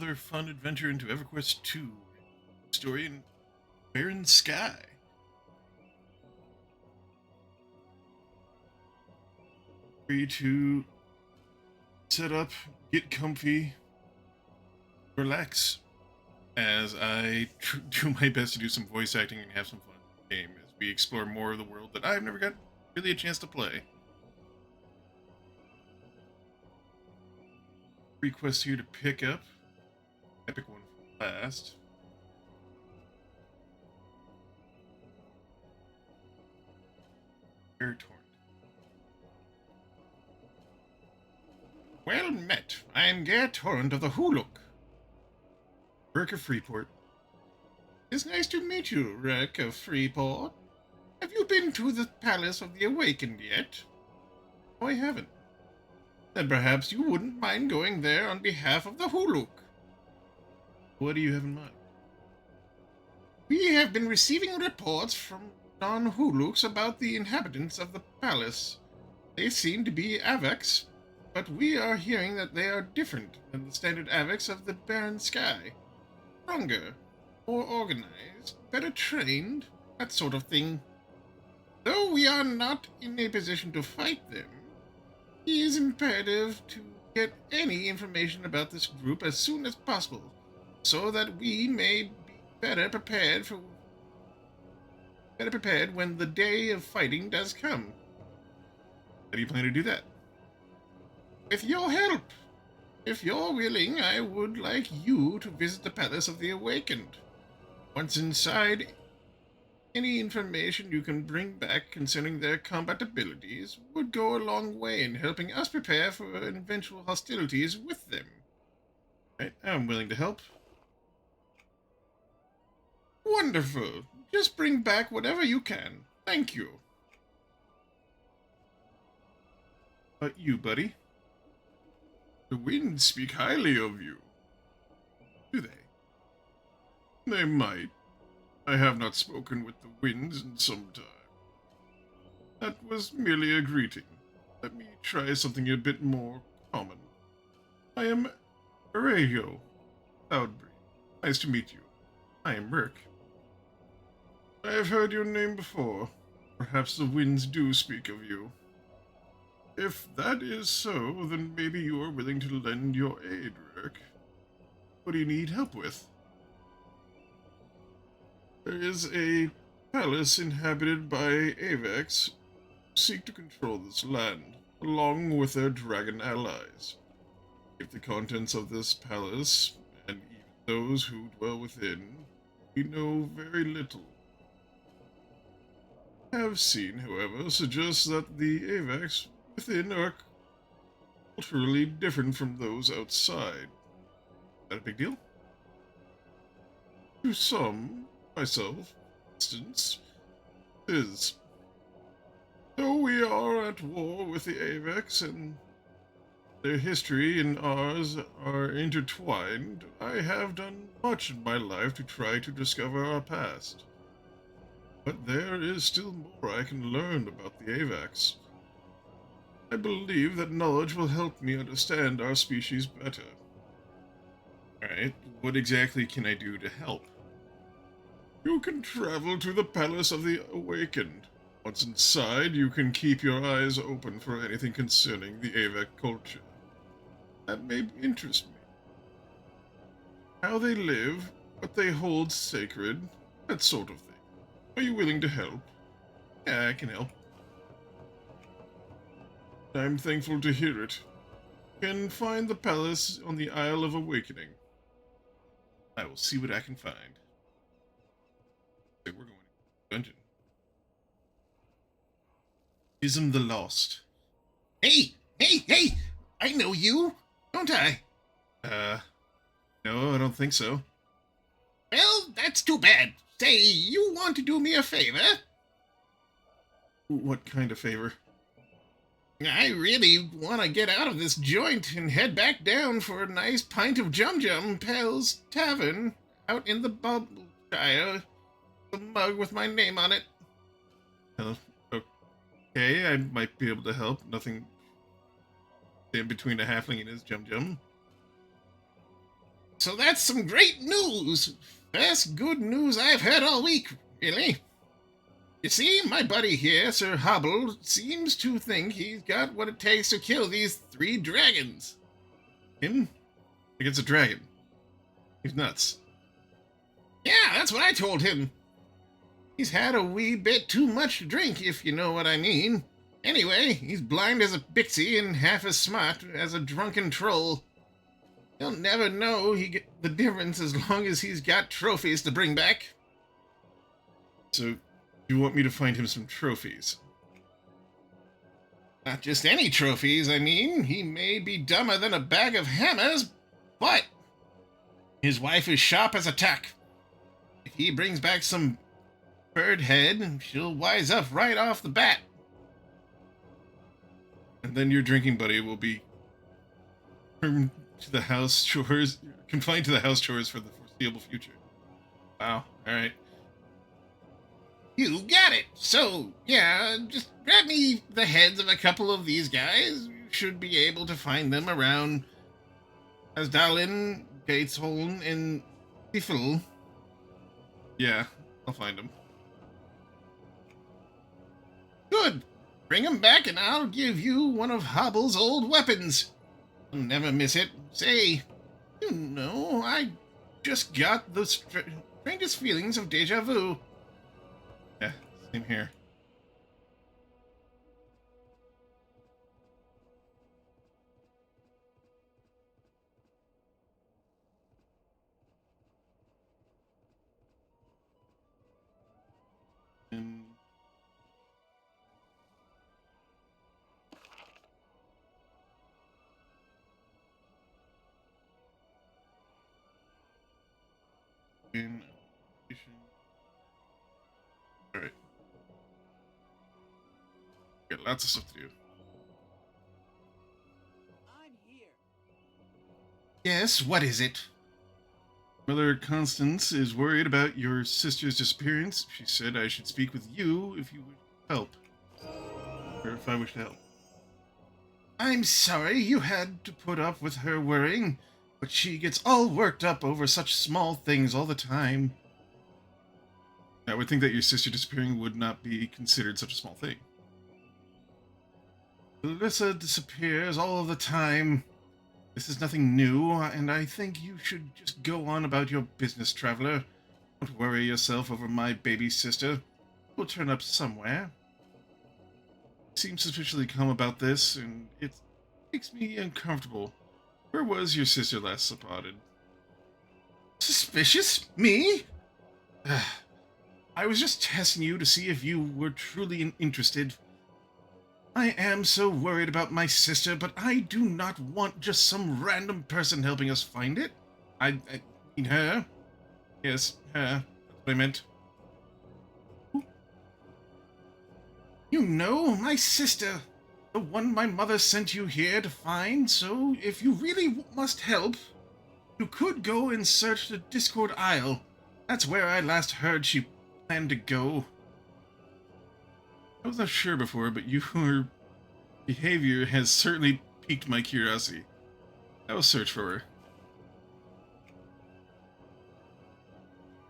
another fun adventure into EverQuest 2. Story in Barren Sky. Free to set up, get comfy, relax, as I do my best to do some voice acting and have some fun in the game as we explore more of the world that I've never got really a chance to play. Free quests here to pick up. Epic one for last. Air Torrent. Well met. I'm Gare Torrent of the Huluk. Wreck of Freeport. It's nice to meet you, Wreck of Freeport. Have you been to the Palace of the Awakened yet? No, I haven't. Then perhaps you wouldn't mind going there on behalf of the Huluk. What do you have in mind? We have been receiving reports from non-Huluks about the inhabitants of the palace. They seem to be Avex, but we are hearing that they are different than the standard Avex of the Barren Sky. Stronger, more organized, better trained, that sort of thing. Though we are not in a position to fight them, it is imperative to get any information about this group as soon as possible, so that we may be better prepared when the day of fighting does come. How do you plan to do that? With your help. If you're willing, I would like you to visit the Palace of the Awakened. Once inside, any information you can bring back concerning their combat abilities would go a long way in helping us prepare for eventual hostilities with them. Right, I'm willing to help. Wonderful. Just bring back whatever you can. Thank you. You, buddy? The winds speak highly of you. Do they? They might. I have not spoken with the winds in some time. That was merely a greeting. Let me try something a bit more common. I am Arayo Cloudbreeze. Nice to meet you. I am Rick. I have heard your name before. Perhaps the winds do speak of you. If that is so, then maybe you are willing to lend your aid, Rick. What do you need help with? There is a palace inhabited by Avex who seek to control this land, along with their dragon allies. If the contents of this palace, and even those who dwell within, we know very little. I have seen, however, suggests that the Avex within are culturally different from those outside. Is that a big deal? To some, myself, for instance, is. Though we are at war with the Avex and their history and ours are intertwined, I have done much in my life to try to discover our past. But there is still more I can learn about the Avex. I believe that knowledge will help me understand our species better. Alright, what exactly can I do to help? You can travel to the Palace of the Awakened. Once inside, you can keep your eyes open for anything concerning the Avex culture. That may interest me. How they live, what they hold sacred, that sort of thing. Are you willing to help? Yeah, I can help. I'm thankful to hear it. You can find the palace on the Isle of Awakening. I will see what I can find. Okay, we're going to the dungeon. Ism the Lost. Hey! I know you, don't I? No, I don't think so. Well, that's too bad. Say, you want to do me a favor? What kind of favor? I really want to get out of this joint and head back down for a nice pint of Jum Pell's Tavern out in the Bubbleshire. A mug with my name on it. Okay, I might be able to help. Nothing in between a halfling and his Jum. So that's some great news. Best good news I've heard all week, really. You see, my buddy here, Sir Hobble, seems to think he's got what it takes to kill these 3 dragons. Him? Like it's a dragon. He's nuts. Yeah, that's what I told him. He's had a wee bit too much to drink, if you know what I mean. Anyway, he's blind as a pixie and half as smart as a drunken troll. He'll never know the difference as long as he's got trophies to bring back. So, you want me to find him some trophies? Not just any trophies, I mean. He may be dumber than a bag of hammers, but his wife is sharp as a tack. If he brings back some bird head, she'll wise up right off the bat. And then your drinking buddy will be confined to the house chores for the foreseeable future. Wow. All right. You got it. So, yeah, just grab me the heads of a couple of these guys. You should be able to find them around Asdalin, Gatesholm, and Tifel. Yeah, I'll find them. Good. Bring them back and I'll give you one of Hobble's old weapons. You'll never miss it. Say, you know, I just got the strangest feelings of deja vu. Yeah, same here. And all right. Got lots of stuff to do. I'm here. Yes, what is it? Mother Constance is worried about your sister's disappearance. She said I should speak with you if you would help. Or if I wish to help. I'm sorry you had to put up with her worrying, but she gets all worked up over such small things all the time. I would think that your sister disappearing would not be considered such a small thing. Larissa disappears all the time. This is nothing new, and I think you should just go on about your business, traveler. Don't worry yourself over my baby sister. We'll turn up somewhere. You seem suspiciously calm about this, and it makes me uncomfortable. Where was your sister last spotted? Suspicious? Me? I was just testing you to see if you were truly interested. I am so worried about my sister, but I do not want just some random person helping us find it. I mean her. Yes, her. That's what I meant. You know, my sister. The one my mother sent you here to find, so if you really must help, you could go and search the Discord Isle. That's where I last heard she planned to go. I was not sure before, but your behavior has certainly piqued my curiosity. I will search for her.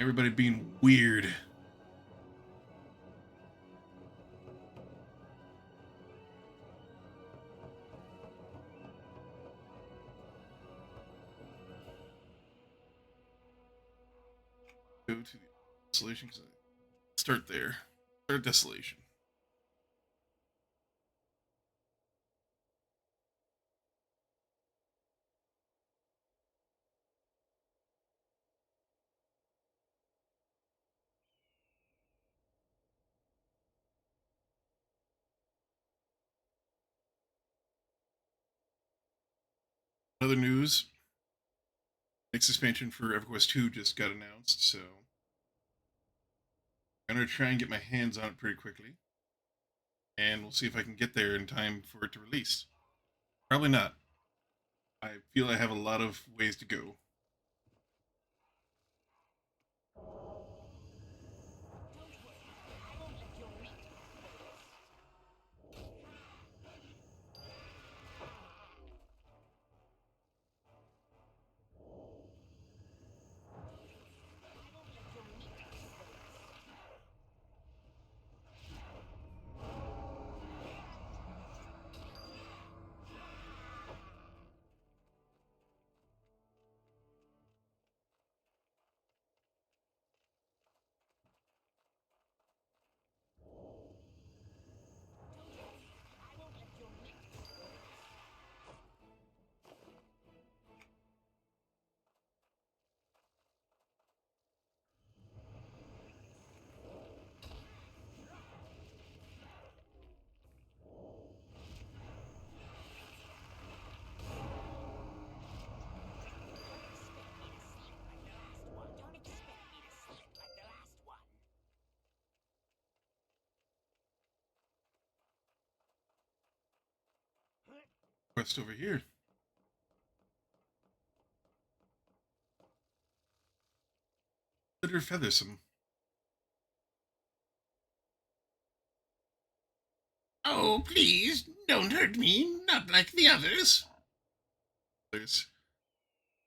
Everybody being weird. Go to the desolation. Start there. Start desolation. Other news. Next expansion for EverQuest 2 just got announced, so I'm going to try and get my hands on it pretty quickly. And we'll see if I can get there in time for it to release. Probably not. I feel I have a lot of ways to go. Quest over here. Litter feathersome. Oh, please, don't hurt me, not like the others. There's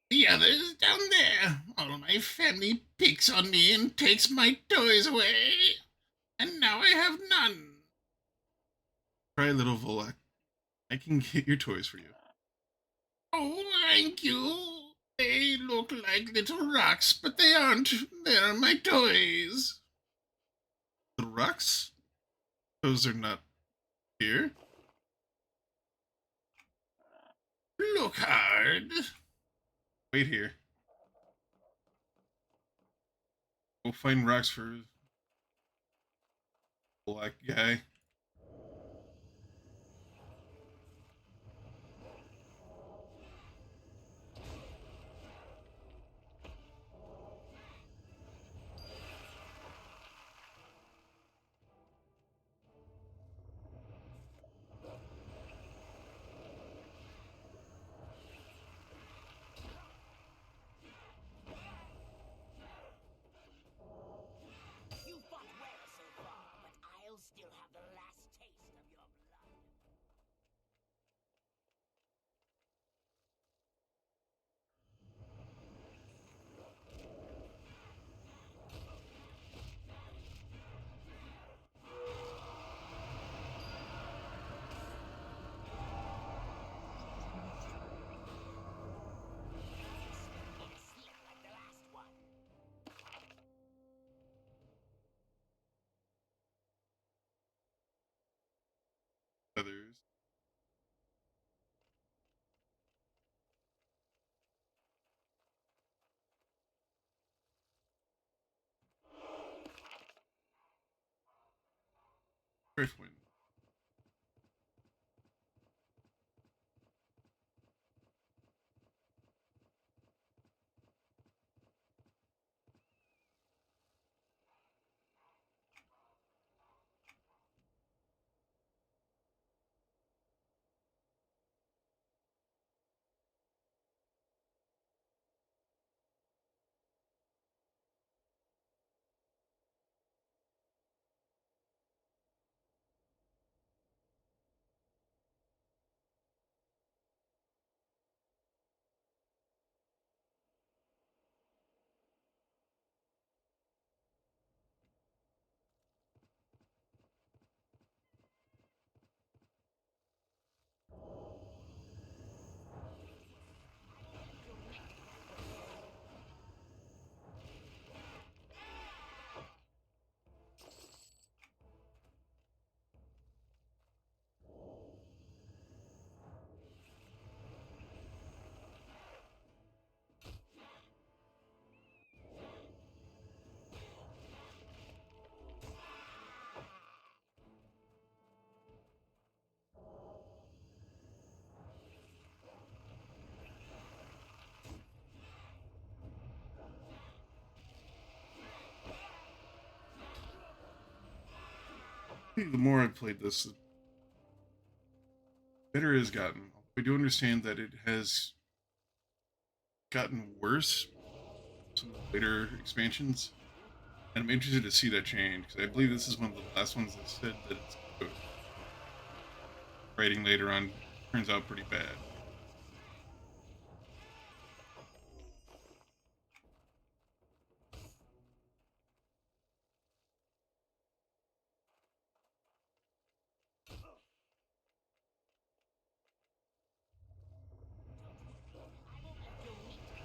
The others down there. All my family picks on me and takes my toys away. And now I have none. try little Volak. I can get your toys for you. Oh, thank you. They look like little rocks, but they aren't. They're my toys. Little rocks? Those are not here. Look hard. Wait here. Go find rocks for black guy. You fought well so far, but I'll still have the last taste of your blood. It slip like the last one. Feathers. Driftwind. The more I've played this, the better it has gotten. I do understand that it has gotten worse some of the later expansions, and I'm interested to see that change because I believe this is one of the last ones that said that it's good. Writing later on turns out pretty bad. I won't let your meat be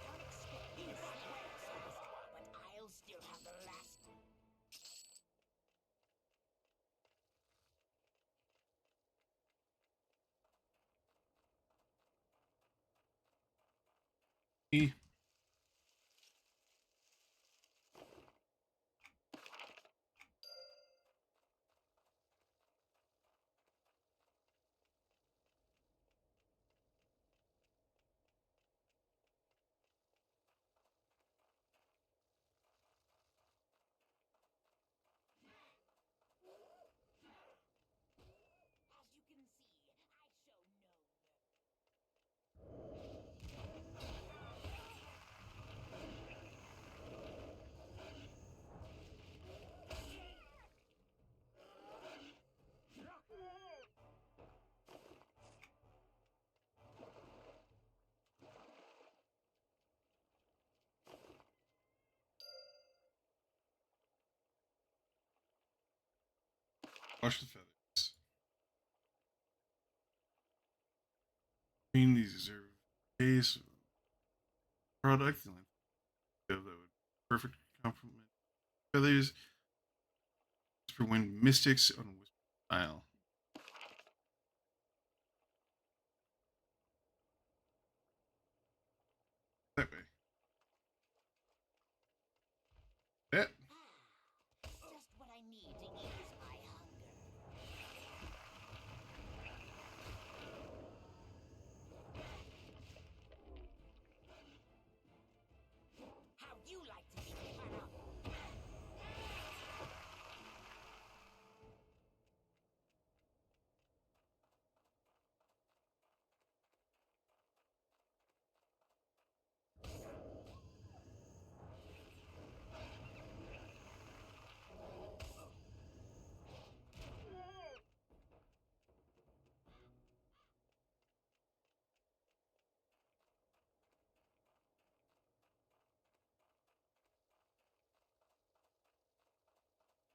Don't expect me to slip like the last one, but I'll still have the last. E. Wash the feathers. Clean these are base product. And that would perfect complement. Feathers for when mystics on Whisper Isle. That way. Yeah. Just what I need to ease my hunger. How'd you like to be cut up?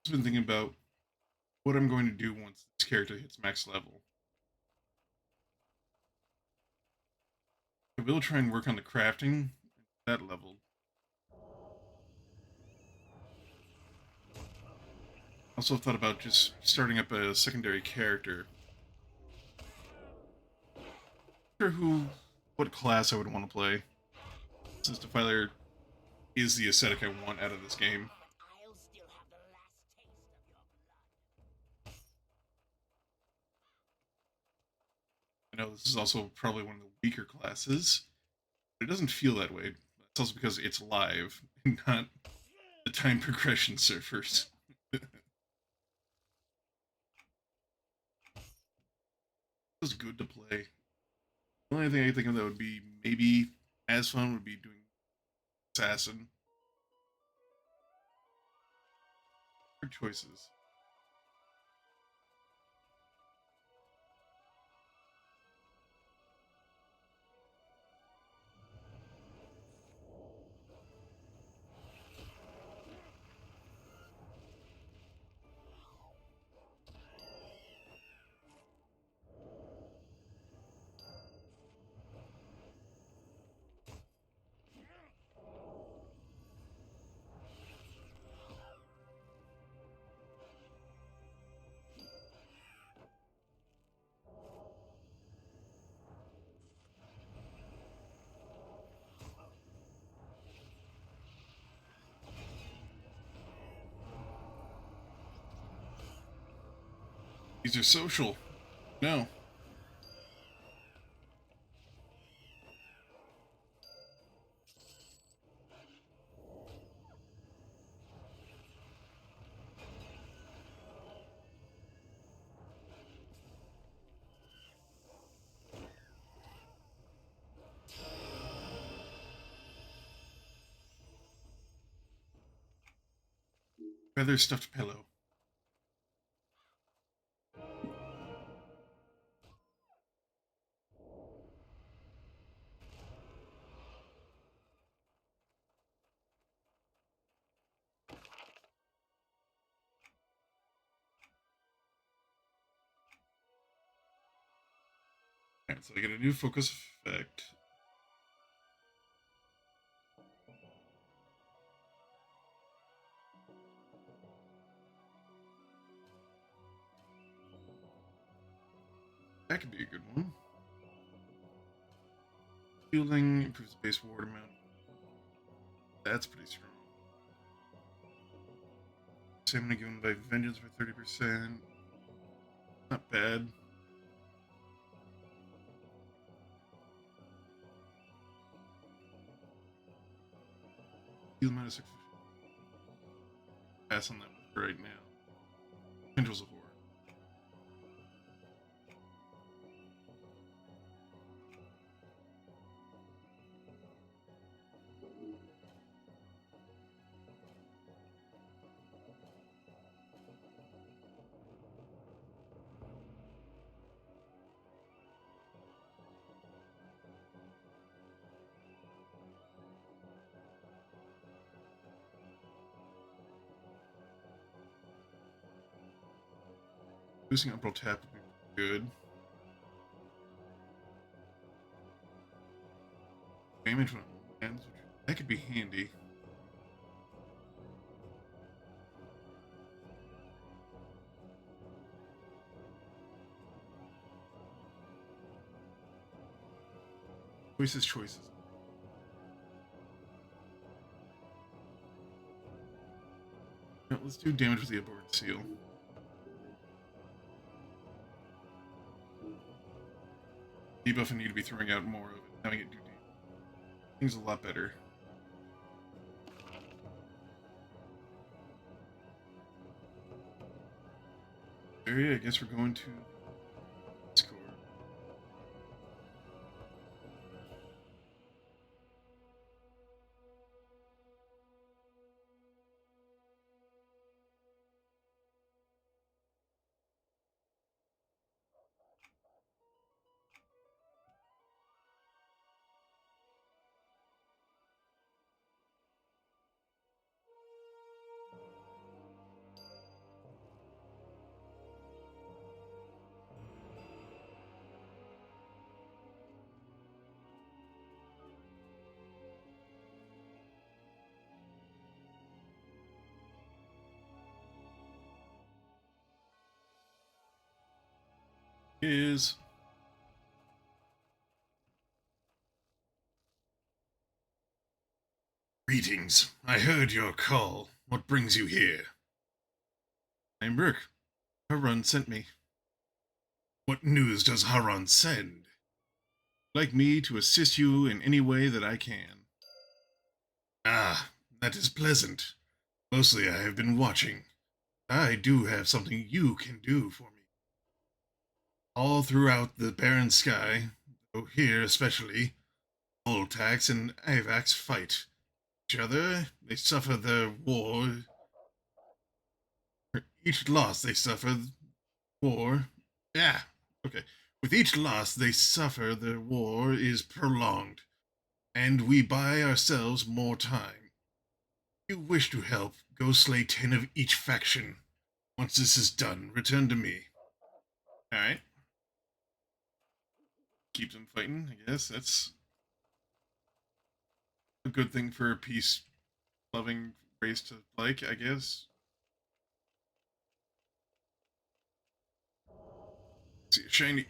I've been thinking about what I'm going to do once this character hits max level. I will try and work on the crafting at that level. Also thought about just starting up a secondary character. Not sure what class I would want to play, since Defiler is the aesthetic I want out of this game. But I'll still have the last taste of your blood. I know this is also probably one of the weaker classes, but it doesn't feel that way. It's also because it's live, and not the time progression surfers. It was good to play. The only thing I think of that would be maybe as fun would be doing Assassin. Good choices. These are social. No. Feather stuffed pillow. Alright, so I get a new focus effect. That could be a good one. Shielding improves the base ward amount. That's pretty strong. Stamina given by vengeance by 30%. Not bad. Heal minus 6. Pass on that one right now. Tendrils of Horror. Losing upper tap would be good. Damage when it lands, that could be handy. Choices. No, let's do damage with the aboard seal. Debuff I need to be throwing out more of it, having it do damage. Things a lot better. Area, I guess we're going to score. Is greetings. I heard your call. What brings you here? I'm Burke. Harun sent me. What news does Harun send? Like me to assist you in any way that I can. Ah, that is pleasant. Mostly I have been watching. I do have something you can do for me. All throughout the barren sky, though here especially, Voltax and Avax fight each other. They suffer their war. For each loss they suffer war. Yeah, okay. With each loss they suffer, their war is prolonged, and we buy ourselves more time. If you wish to help, go slay 10 of each faction. Once this is done, return to me. Alright. Keep them fighting, I guess. That's a good thing for a peace-loving race to like, I guess. Let's see, shiny.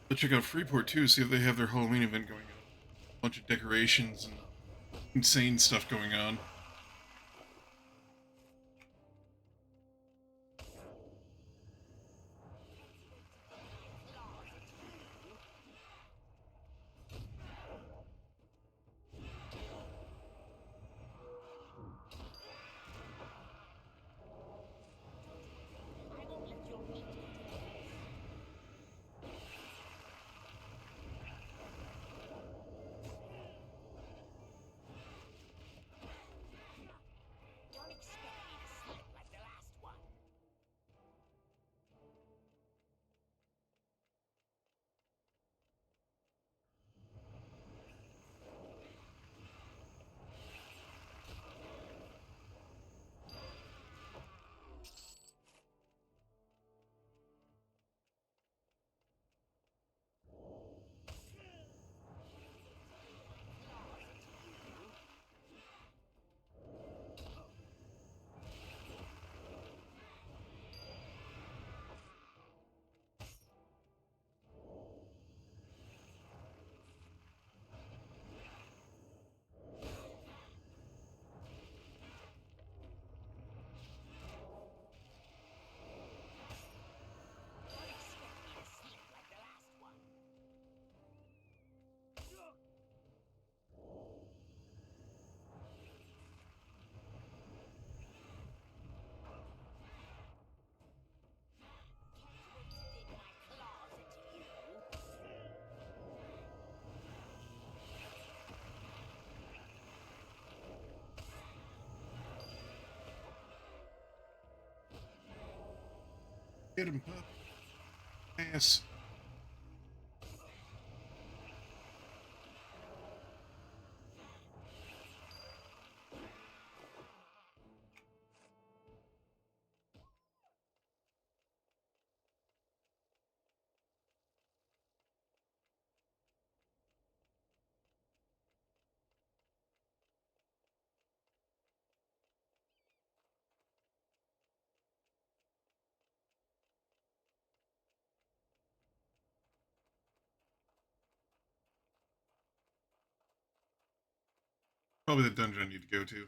Let's check out Freeport too, see if they have their Halloween event going on. A bunch of decorations and insane stuff going on. I won't let your meat go to waste. Hit him, pup. Ass. Probably the dungeon I need to go to.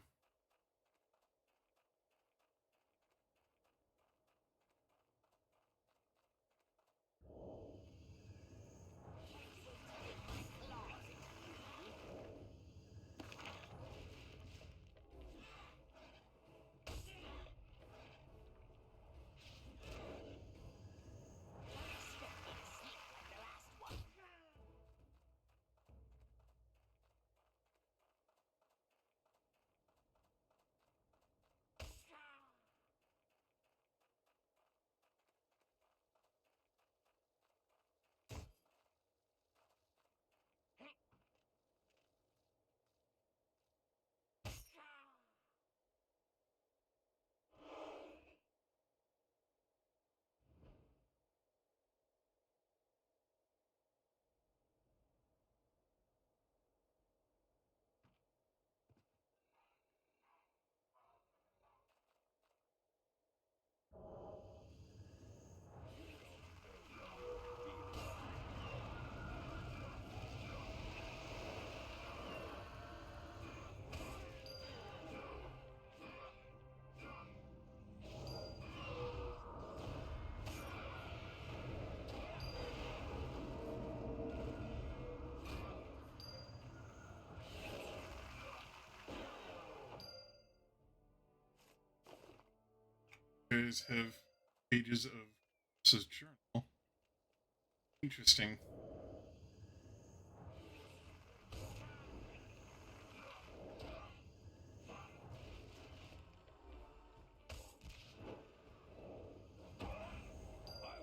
You guys have pages of Chris's journal. Interesting. I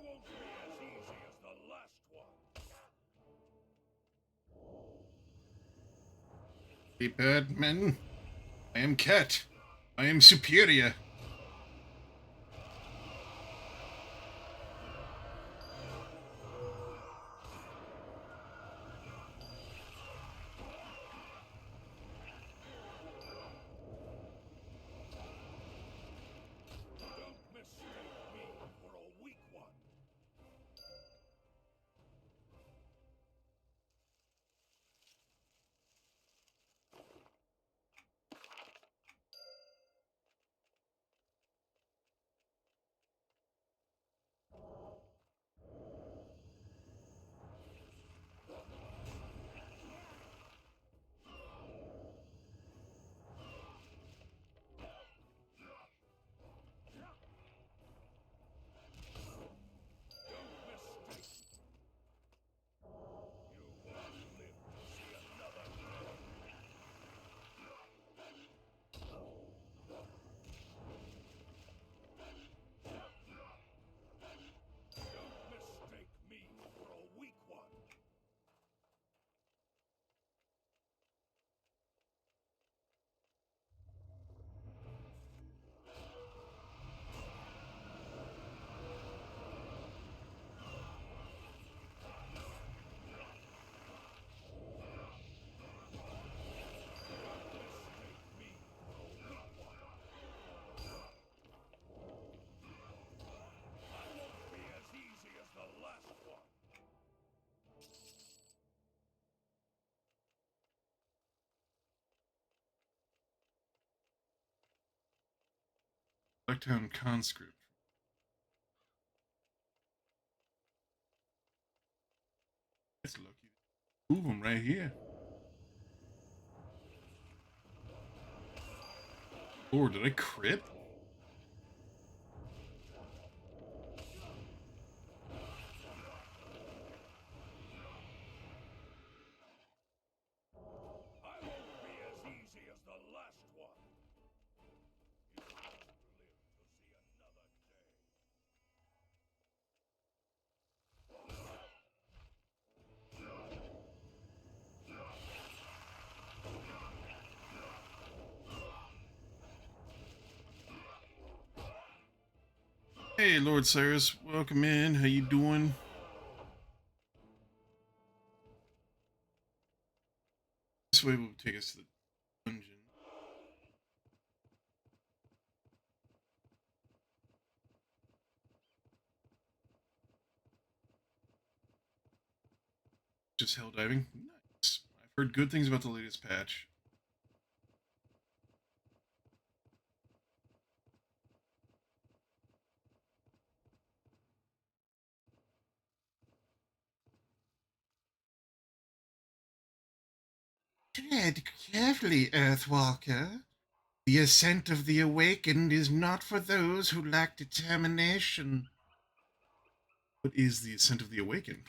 won't be as easy as the last one. Hey, Batman. I am Cat. I am superior. Don't mistake me for a weak one. Don't mistake. You won't live to see another day. Don't mistake me for a weak one. Mistake me for a weak one. I won't be as easy as the last one. Blacktown conscript. That's lucky. Move them right here. Lord, did I crit? I won't be as easy as the last one. You won't live to see another day. Hey, Lord Cyrus, welcome in. How you doing? This way will take us to the dungeon. Just hell diving. Nice. I've heard good things about the latest patch. Tread carefully, Earthwalker. The ascent of the awakened is not for those who lack determination. What is the Ascent of the Awakened?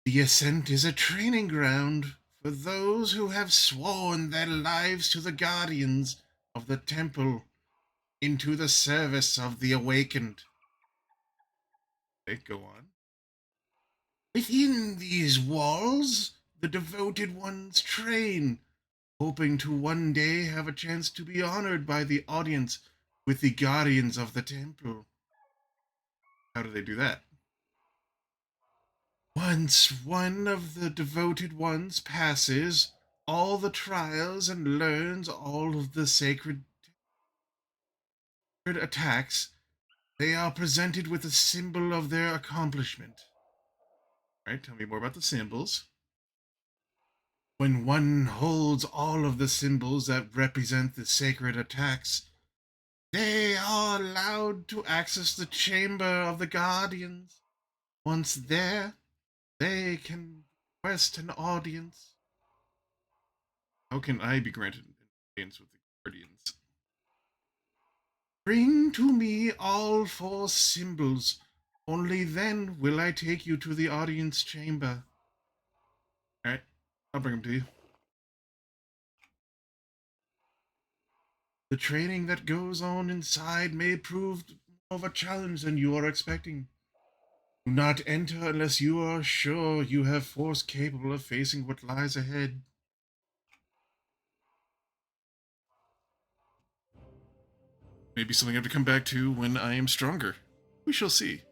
The ascent is a training ground for those who have sworn their lives to the guardians of the temple into the service of the awakened. Okay, go on. Within these walls, the devoted ones train, hoping to one day have a chance to be honored by the audience with the guardians of the temple. How do they do that? Once one of the devoted ones passes all the trials and learns all of the sacred attacks, they are presented with a symbol of their accomplishment. All right, tell me more about the symbols. When one holds all of the symbols that represent the sacred attacks, they are allowed to access the chamber of the guardians. Once there, they can request an audience. How can I be granted an audience with the Guardians? Bring to me all four symbols. Only then will I take you to the audience chamber. All right, I'll bring them to you. The training that goes on inside may prove more of a challenge than you are expecting. Do not enter unless you are sure you have force capable of facing what lies ahead. Maybe something I have to come back to when I am stronger. We shall see.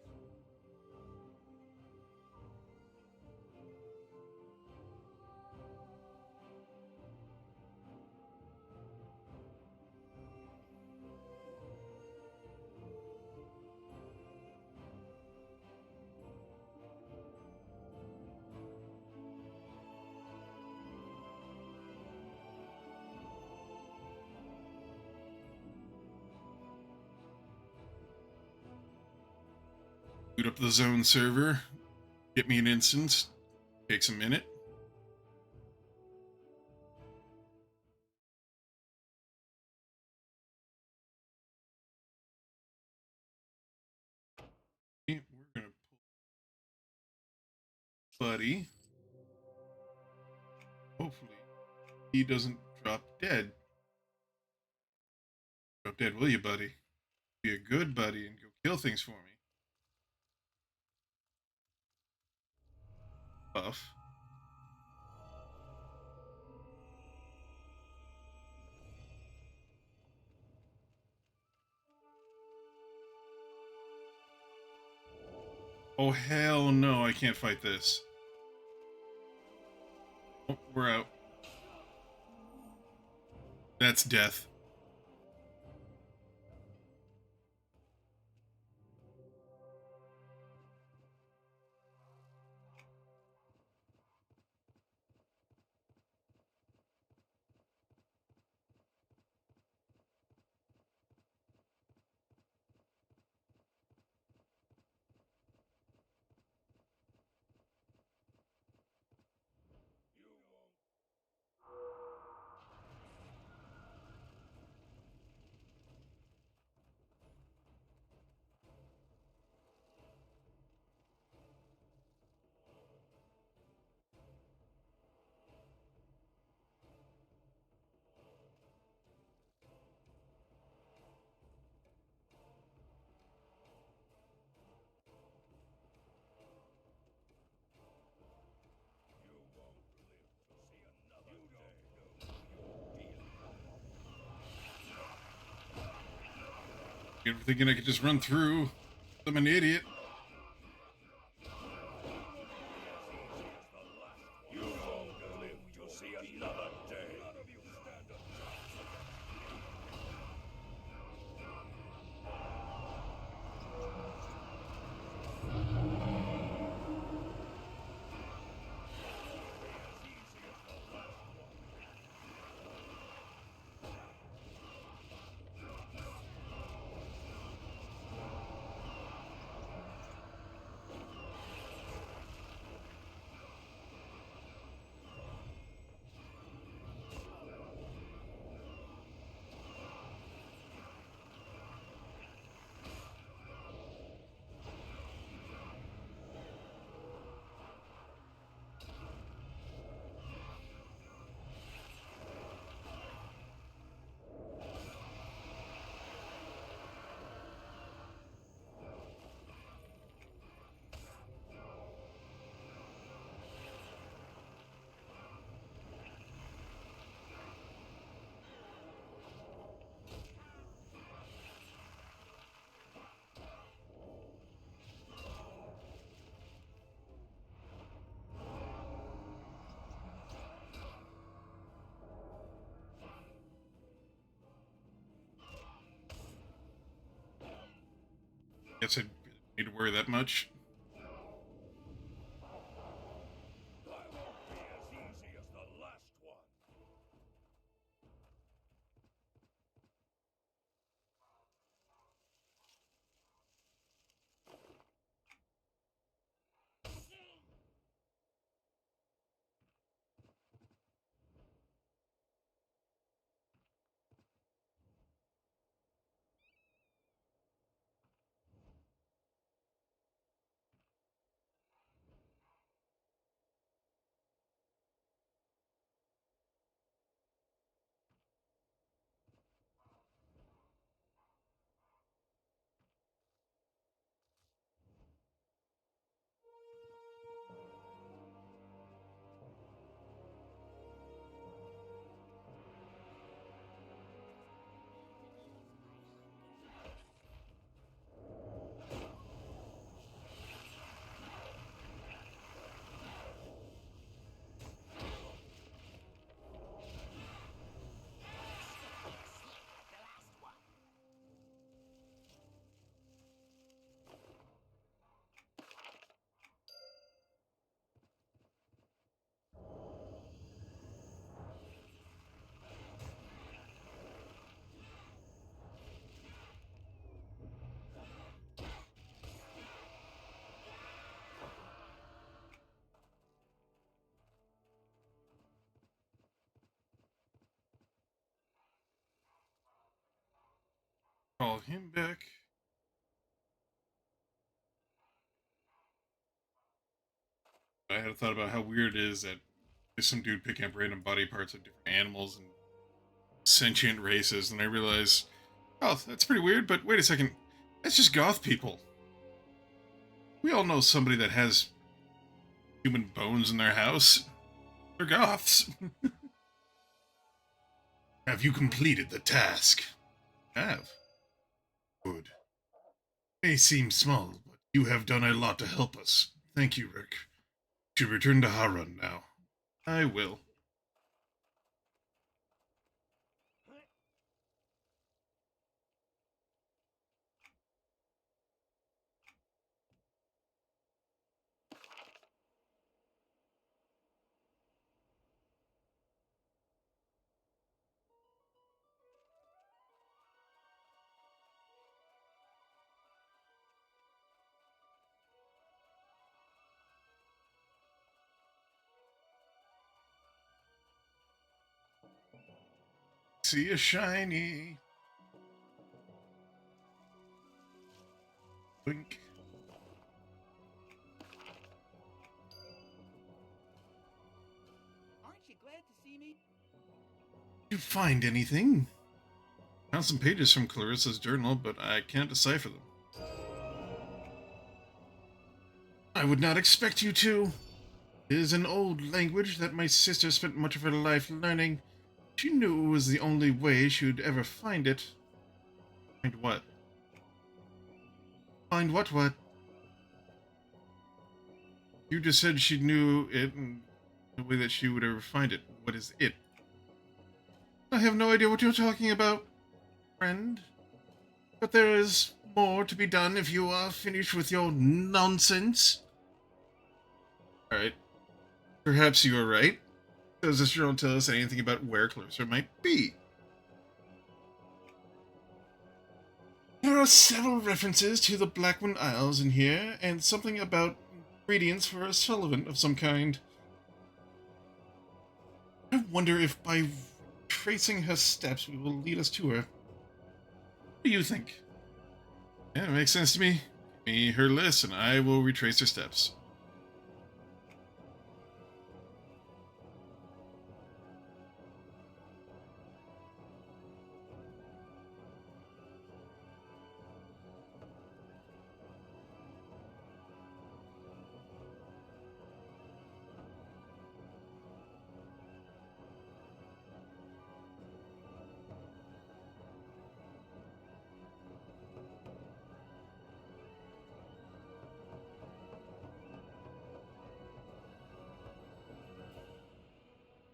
Boot up the zone server. Get me an instance. Takes a minute. We're gonna pull Buddy. Hopefully, he doesn't drop dead. Drop dead, will you, buddy? Be a good buddy and go kill things for me. Buff. Oh, hell no, I can't fight this. Oh, we're out. That's death. You ever thinking I could just run through? I'm an idiot. You won't live to see another day. None of you stand a chance Guess I need to worry that much. I won't be as easy as the last one. The last one. Call him back. I had a thought about how weird it is that there's some dude picking up random body parts of different animals and sentient races, and I realized, oh, that's pretty weird, but wait a second. That's just goth people. We all know somebody that has human bones in their house. They're goths. Have you completed the task? Have. Good. May seem small, but you have done a lot to help us. Thank you, Rick. You should return to Harun now. I will. See a shiny. Wink. Aren't you glad to see me? Did you find anything? Found some pages from Clarissa's journal, but I can't decipher them. I would not expect you to. It is an old language that my sister spent much of her life learning. She knew it was the only way she would ever find it. Find what? Find what? You just said she knew it and the way that she would ever find it. What is it? I have no idea what you're talking about, friend. But there is more to be done if you are finished with your nonsense. Alright. Perhaps you are right. Does this journal tell us anything about where Clarissa might be? There are several references to the Blackwind Isles in here, and something about ingredients for a solvent of some kind. I wonder if by tracing her steps we will lead us to her. What do you think? Yeah, it makes sense to me. Give me her list and I will retrace her steps.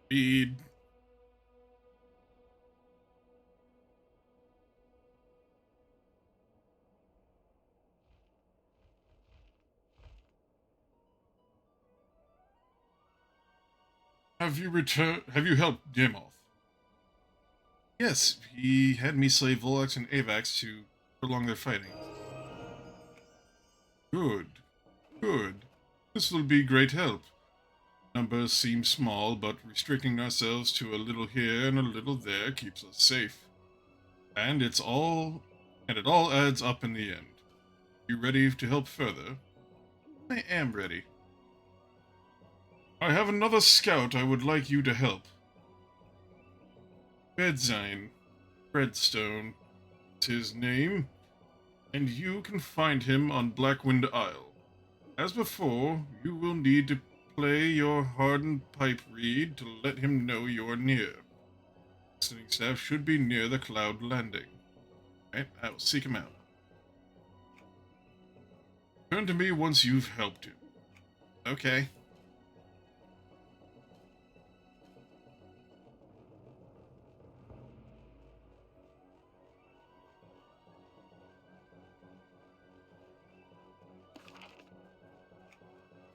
Read. Have you helped Demoth? Yes, he had me slay Volox and Avax to prolong their fighting. Good. Good. This will be great help. Numbers seem small, but restricting ourselves to a little here and a little there keeps us safe. And it all adds up in the end. You ready to help further? I am ready. I have another scout I would like you to help. Bedzine. Redstone is his name, and you can find him on Blackwind Isle. As before, you will need to play your hardened pipe reed to let him know you're near. Listening staff should be near the cloud landing. Right, I will seek him out. Turn to me once you've helped him. Okay.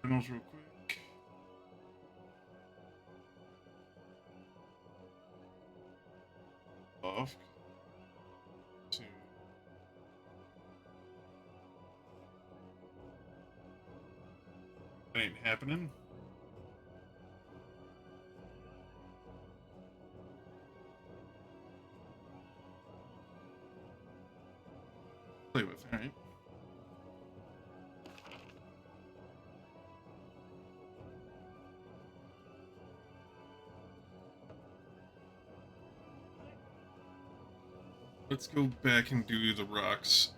Journals real quick. Off. Soon. That ain't happening. Play with, alright. Let's go back and do the rocks.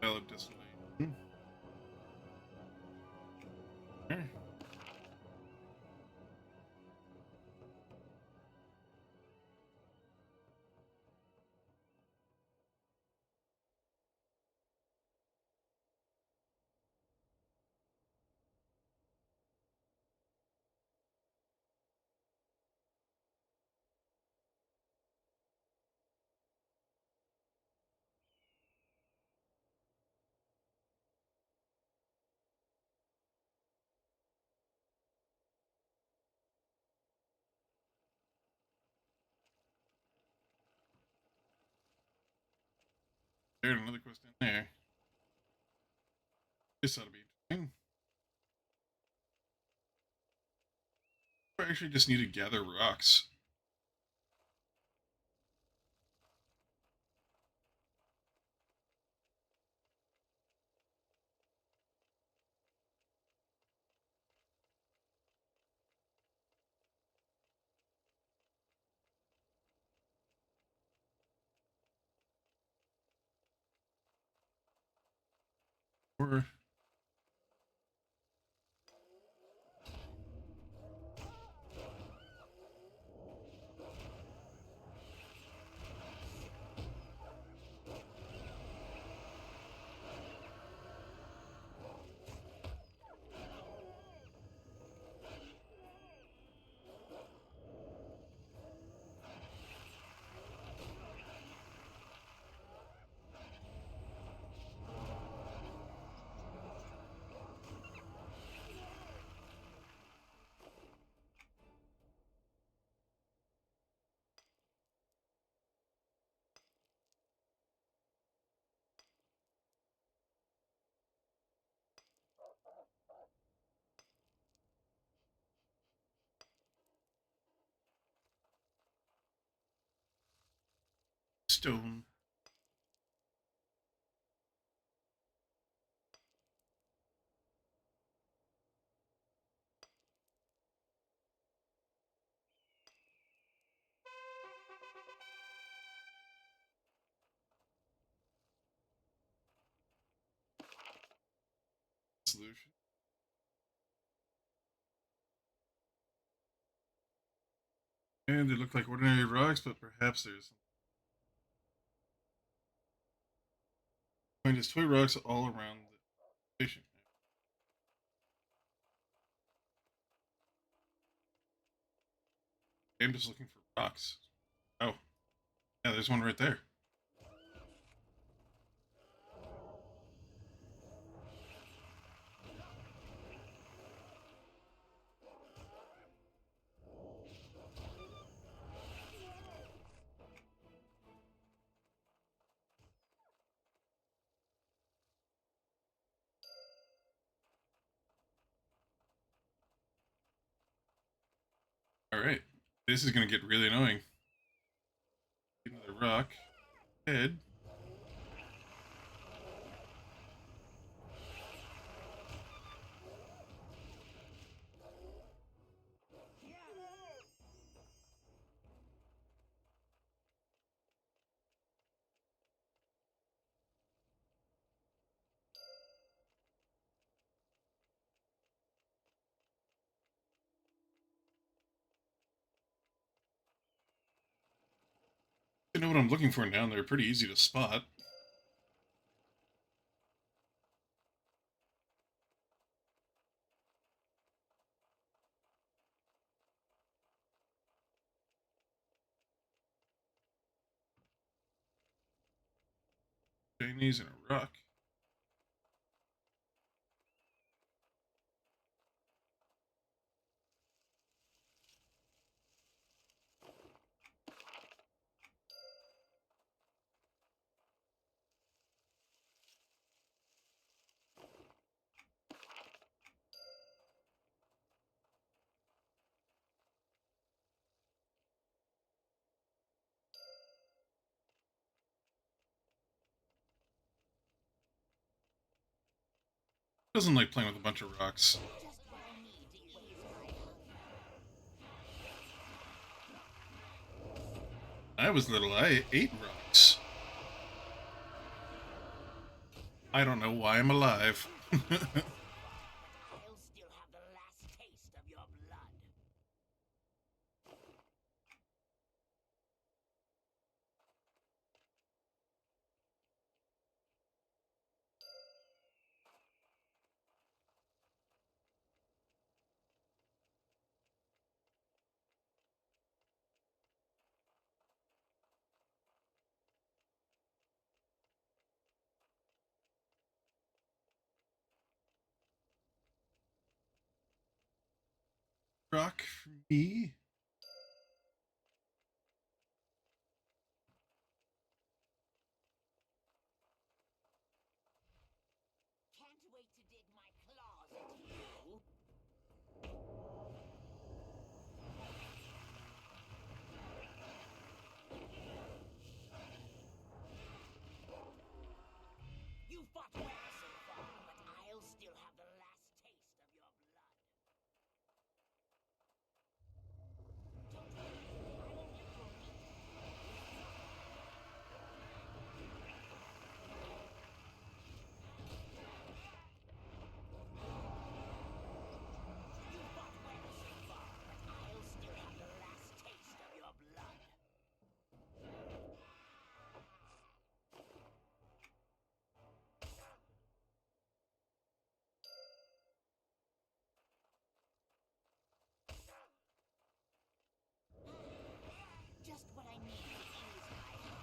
Valid Desolation. There. There's another quest in there. This ought to be interesting. I actually just need to gather rocks. Or stone. Solution. And they look like ordinary rocks, but perhaps there's find just toy rocks all around the station. I'm just looking for rocks. Oh, yeah, there's one right there. All right, this is gonna get really annoying. Another rock. Head. I know what I'm looking for now, and they're pretty easy to spot. Chinese and a rock. Doesn't like playing with a bunch of rocks. Just what I need to ease my I was little, I ate rocks. I don't know why I'm alive. I'll still have the last taste of your blood. Rock for me. Can't wait to dig my claws into you. You fought well so far, but I'll still have the last taste of your blood. Don't worry, I'll get your meat. You fought well so far, but I'll still have the last taste of your blood. Just what I need to ease my hunger.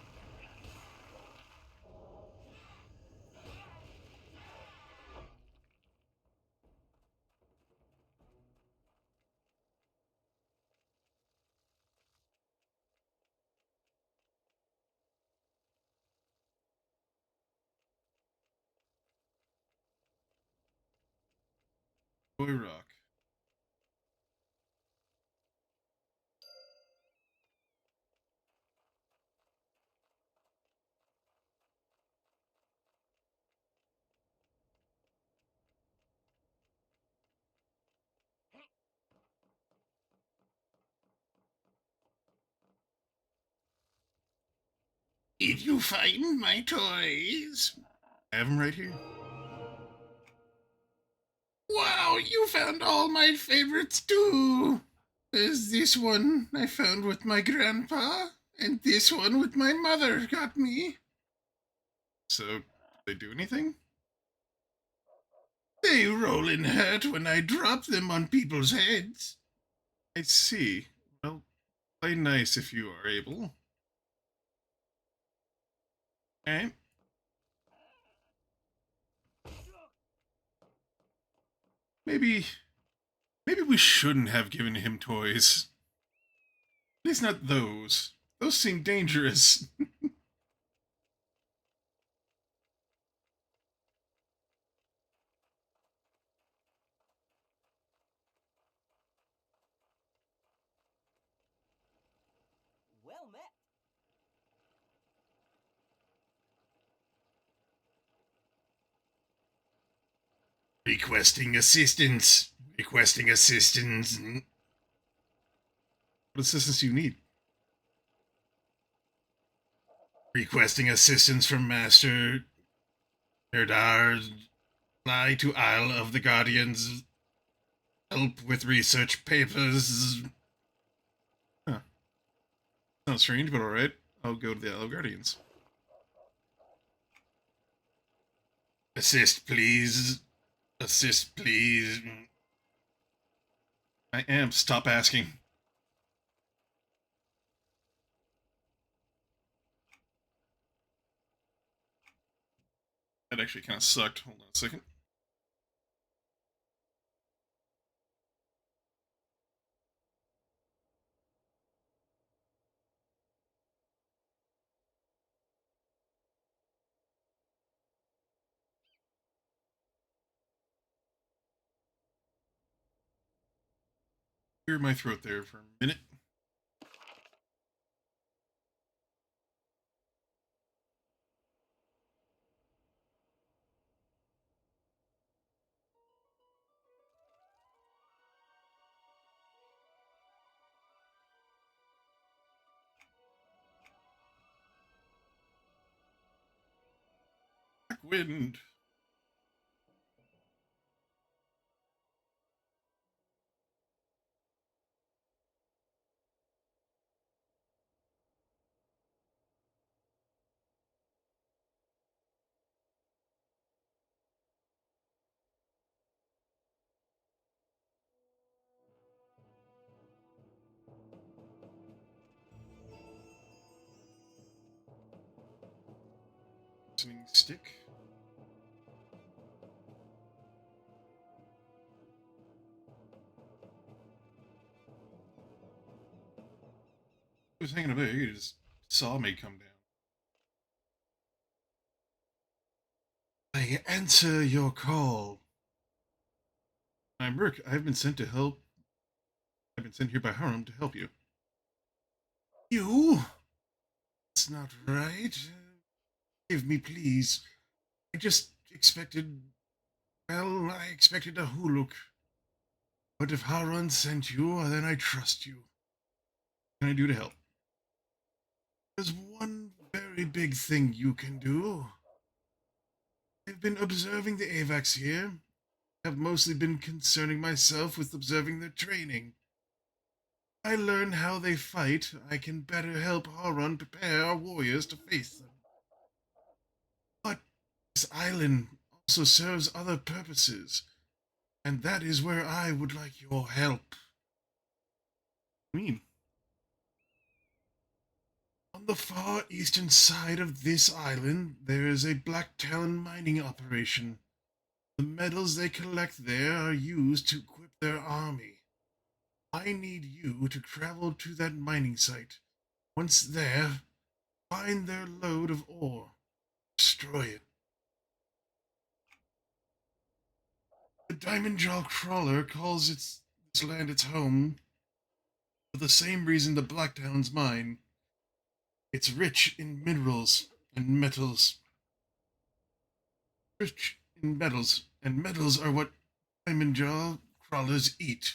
Toy rock. Did you find my toys? I have them right here. Wow, you found all my favorites too. There's this one I found with my grandpa, and this one with my mother got me. So, they do anything? They roll and hurt when I drop them on people's heads. I see. Well, play nice if you are able. Okay. Maybe we shouldn't have given him toys. At least not those. Those seem dangerous. Well met. Requesting assistance. Requesting assistance. What assistance do you need? Requesting assistance from Master Erdar. Fly to Isle of the Guardians. Help with research papers. Sounds strange, but alright. I'll go to the Isle of Guardians. Assist, please. Assist, please. I am. Stop asking. That actually kind of sucked. Hold on a second. Clear my throat there for a minute. Black wind. Listening stick. I was thinking about it. You just saw me come down. I answer your call. I'm Rick. I've been sent to help. I've been sent here by Harum to help you. You? That's not right. Forgive me, please. I just expected. Well, I expected a huluk. But if Harun sent you, then I trust you. What can I do to help? There's one very big thing you can do. I've been observing the AVAX here. I've mostly been concerning myself with observing their training. I learn how they fight, I can better help Harun prepare our warriors to face them. But this island also serves other purposes, and that is where I would like your help. What do you mean? On the far eastern side of this island, there is a black talon mining operation. The metals they collect there are used to equip their army. I need you to travel to that mining site. Once there, find their load of ore. Destroy it. The Diamond Jaw Crawler calls this land its home for the same reason the Blacktown's mine. It's rich in minerals and metals. Rich in metals, and metals are what Diamond Jaw Crawlers eat.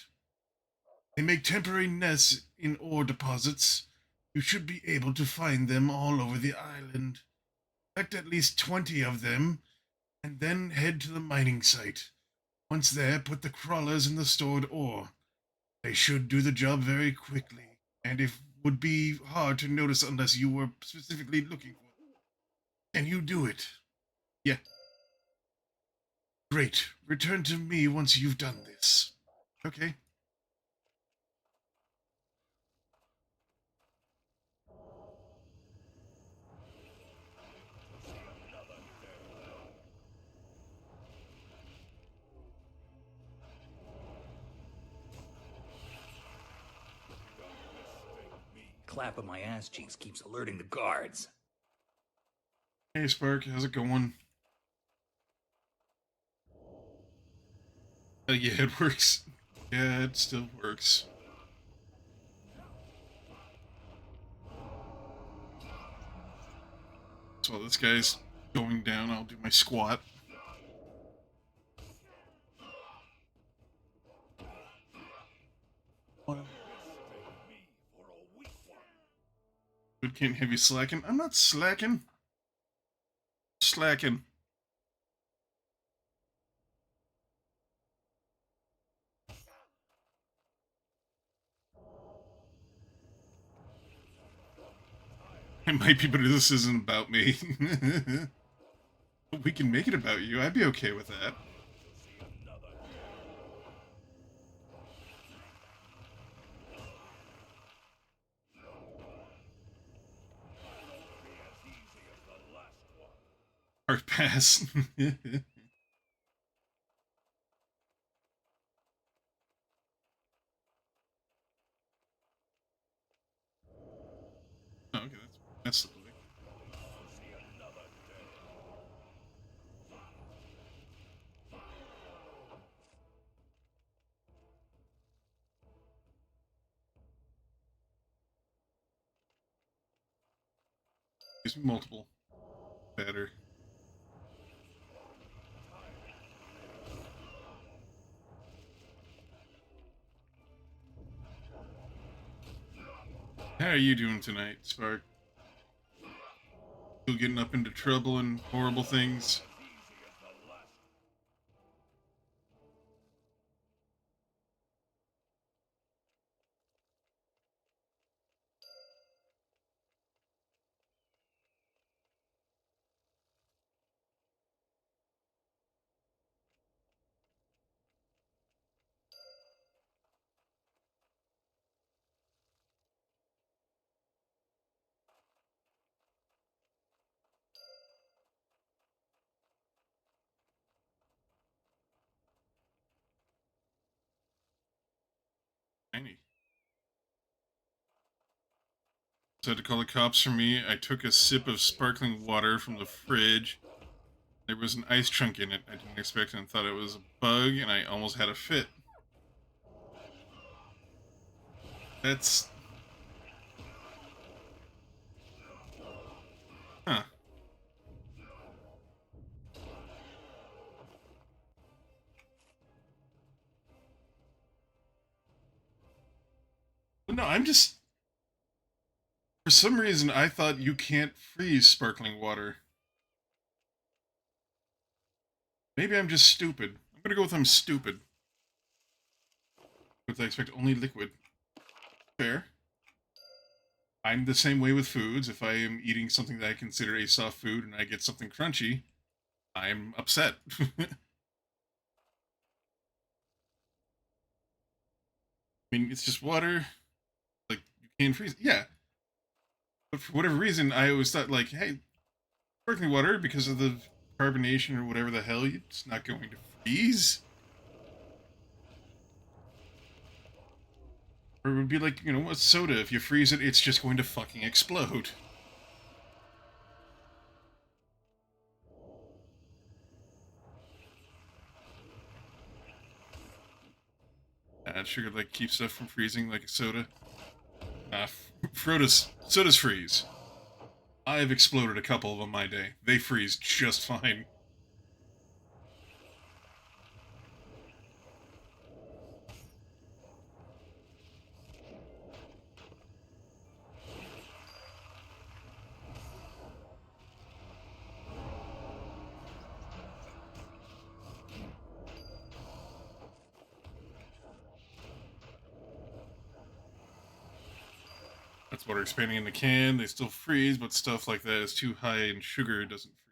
They make temporary nests in ore deposits, You should be able to find them all over the island. Collect at least 20 of them, and then head to the mining site. Once there, put the crawlers in the stored ore. They should do the job very quickly, and it would be hard to notice unless you were specifically looking for them. Can you do it? Yeah. Great. Return to me once you've done this. Okay. Clapping my ass cheeks keeps alerting the guards. Hey, Spark. How's it going? Yeah, it works. Yeah, it still works. So while this guy's going down, I'll do my squat. Good, can't have you slacking. I'm not slacking. Slacking. It might be, but this isn't about me. We can make it about you. I'd be okay with that. Hard pass. Okay, that's lovely. There's multiple. Better. How are you doing tonight, Spark? Still getting up into trouble and horrible things? Tiny. So I had to call the cops for me. I took a sip of sparkling water from the fridge. There was an ice chunk in it. I didn't expect it and thought it was a bug, and I almost had a fit. That's... Huh. But no, I'm just... For some reason, I thought you can't freeze sparkling water. Maybe I'm just stupid. I'm gonna go with I'm stupid. Because I expect only liquid. Fair. I'm the same way with foods. If I am eating something that I consider a soft food and I get something crunchy, I'm upset. I mean, it's just water. Like, you can't freeze it. Yeah. But for whatever reason, I always thought, like, hey, sparkling water, because of the carbonation or whatever the hell, it's not going to freeze. Or it would be like, you know, a soda. If you freeze it, it's just going to fucking explode. Add sugar, like, keep stuff from freezing like a soda. Sodas freeze. I've exploded a couple of them my day. They freeze just fine. That's water expanding in the can. They still freeze, but stuff like that is too high in sugar, it doesn't freeze.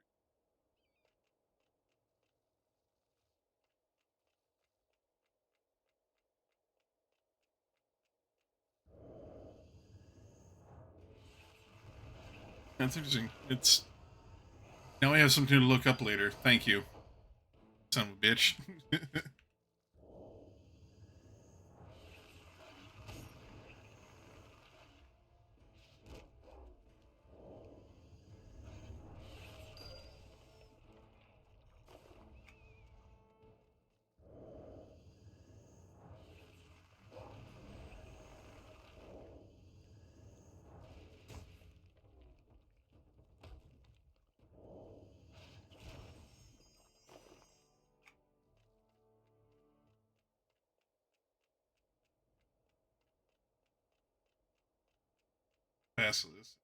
That's interesting. It's now I have something to look up later. Thank you, son of a bitch. Basilisk.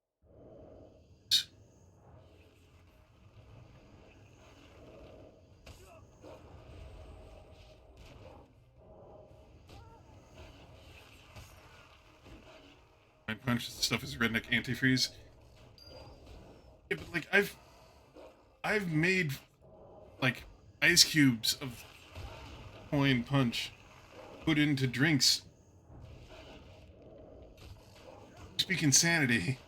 My punch stuff is redneck antifreeze. Yeah, but like I've made like ice cubes of coin punch put into drinks. Speak insanity.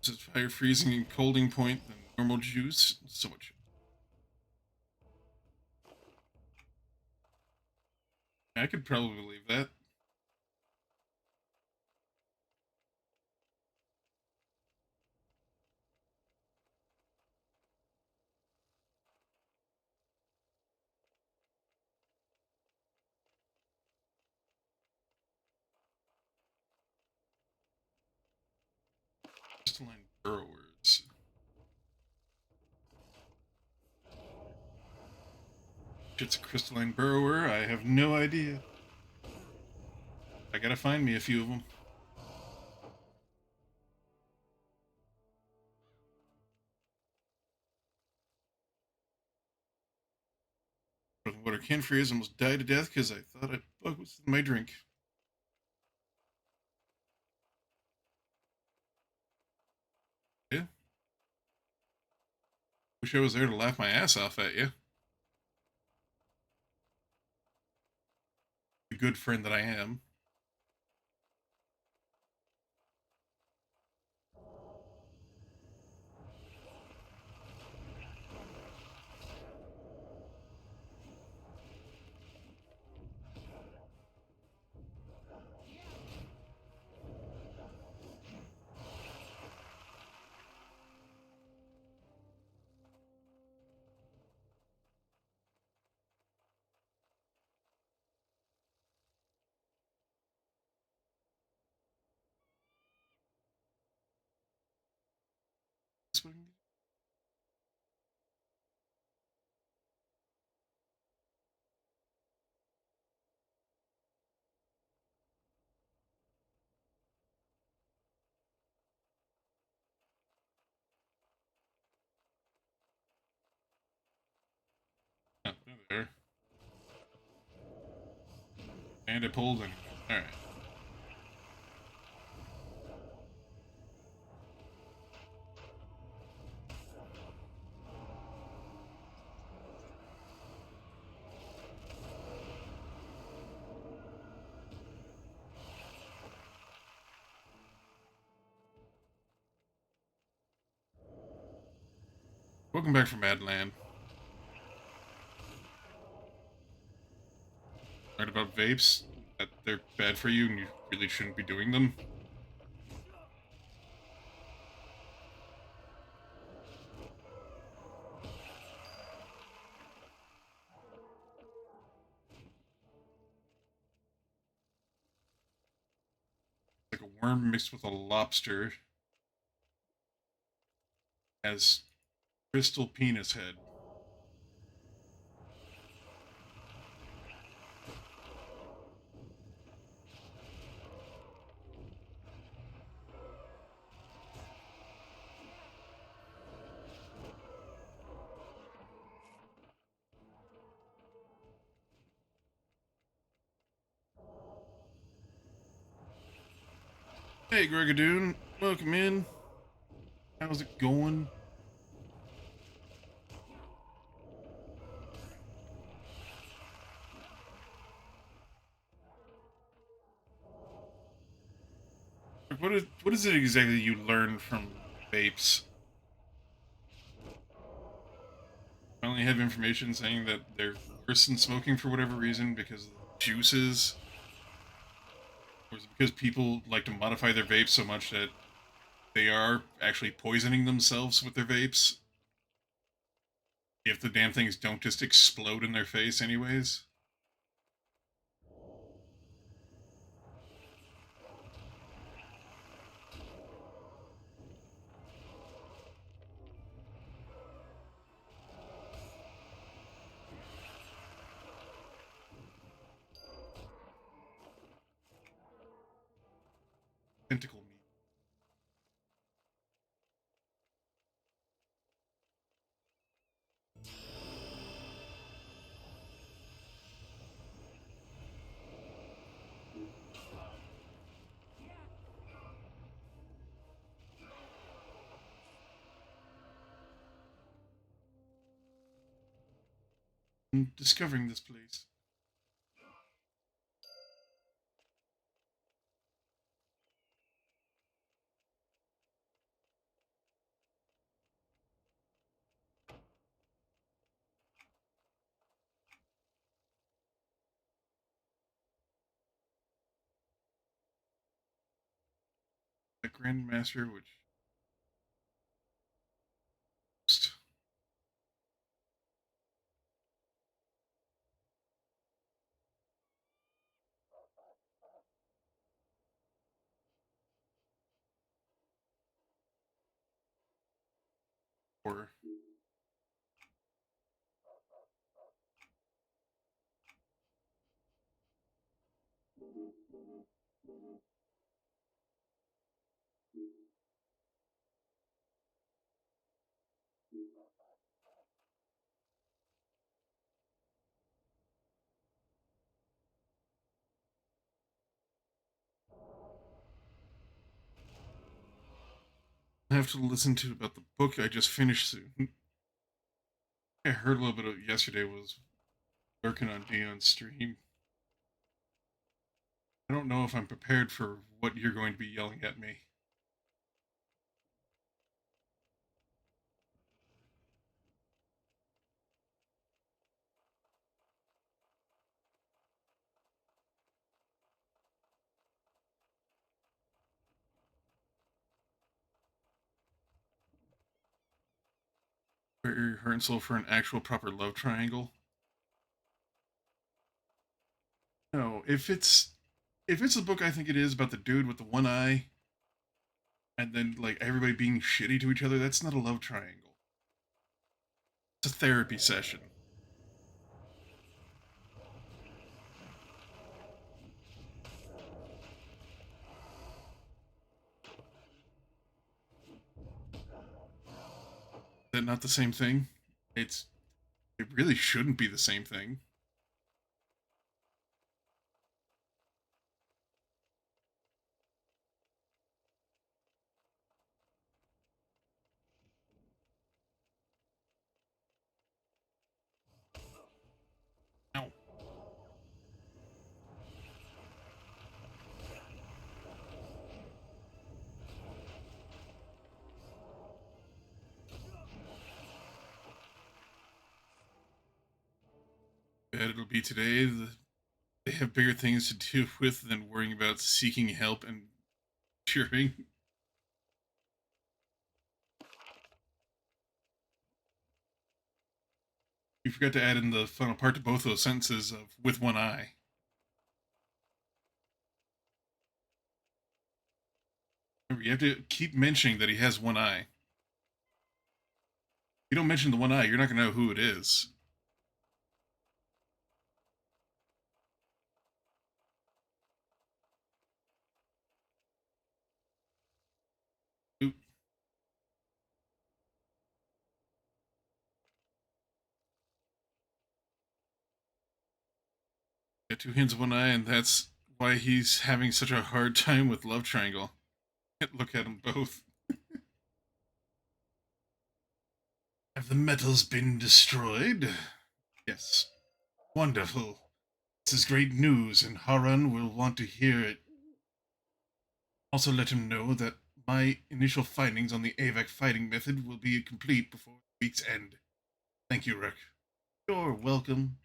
Just higher freezing and colding point than normal juice. So much. I could probably believe that. Crystalline burrowers. Shit's a crystalline burrower. I have no idea. I gotta find me a few of them. Water can freeze. Almost died to death because I thought a bug was in my drink. Yeah. Wish I was there to laugh my ass off at you. The good friend that I am. That's what I'm- Oh, there. And it pulled anyway. Alright. Welcome back from Madland. Heard about vapes? That they're bad for you and you really shouldn't be doing them? like a worm mixed with a lobster. Has crystal penis head. Hey, Gregadoon, welcome in. How's it going? What is it exactly you learn from vapes? I only have information saying that they're worse than smoking for whatever reason because of the juices, or is it because people like to modify their vapes so much that they are actually poisoning themselves with their vapes? If the damn things don't just explode in their face, anyways. Tentacle meat. I'm discovering this place. The Grandmaster, which or I have to listen to about the book I just finished soon. I heard a little bit of it yesterday. Was working on Dion's stream. I don't know if I'm prepared for what you're going to be yelling at me. Very heart and soul for an actual proper love triangle. No, if it's a book I think it is about the dude with the one eye and then like everybody being shitty to each other, that's not a love triangle. It's a therapy session. Is that not the same thing? It's it really shouldn't be the same thing. No. Bet it'll be today. They have bigger things to deal with than worrying about seeking help and cheering. You forgot to add in the final part to both those sentences of with one eye. Remember, you have to keep mentioning that he has one eye. If you don't mention the one eye, you're not going to know who it is. Oop. Got two hands, one eye, and that's why he's having such a hard time with Love Triangle. Can't look at them both. Have the metals been destroyed? Yes. Wonderful. This is great news, and Haran will want to hear it. Also let him know that my initial findings on the AVAC fighting method will be complete before the week's end. Thank you, Rick. You're welcome.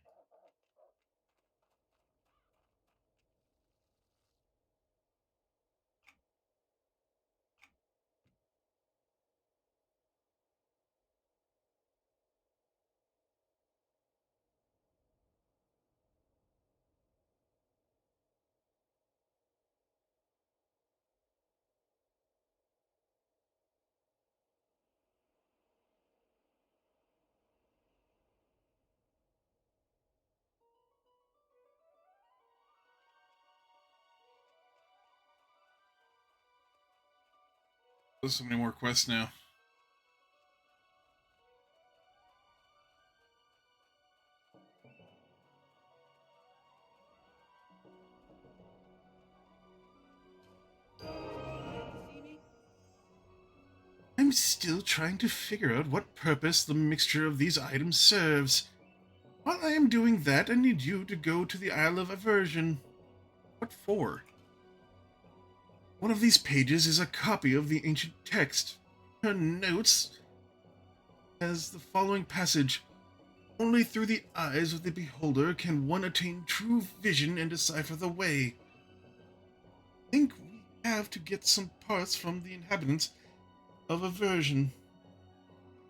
There's so many more quests now. I'm still trying to figure out what purpose the mixture of these items serves. While I am doing that, I need you to go to the Isle of Aversion. What for? One of these pages is a copy of the ancient text. Her notes has the following passage. Only through the eyes of the beholder can one attain true vision and decipher the way. I think we have to get some parts from the inhabitants of Aversion.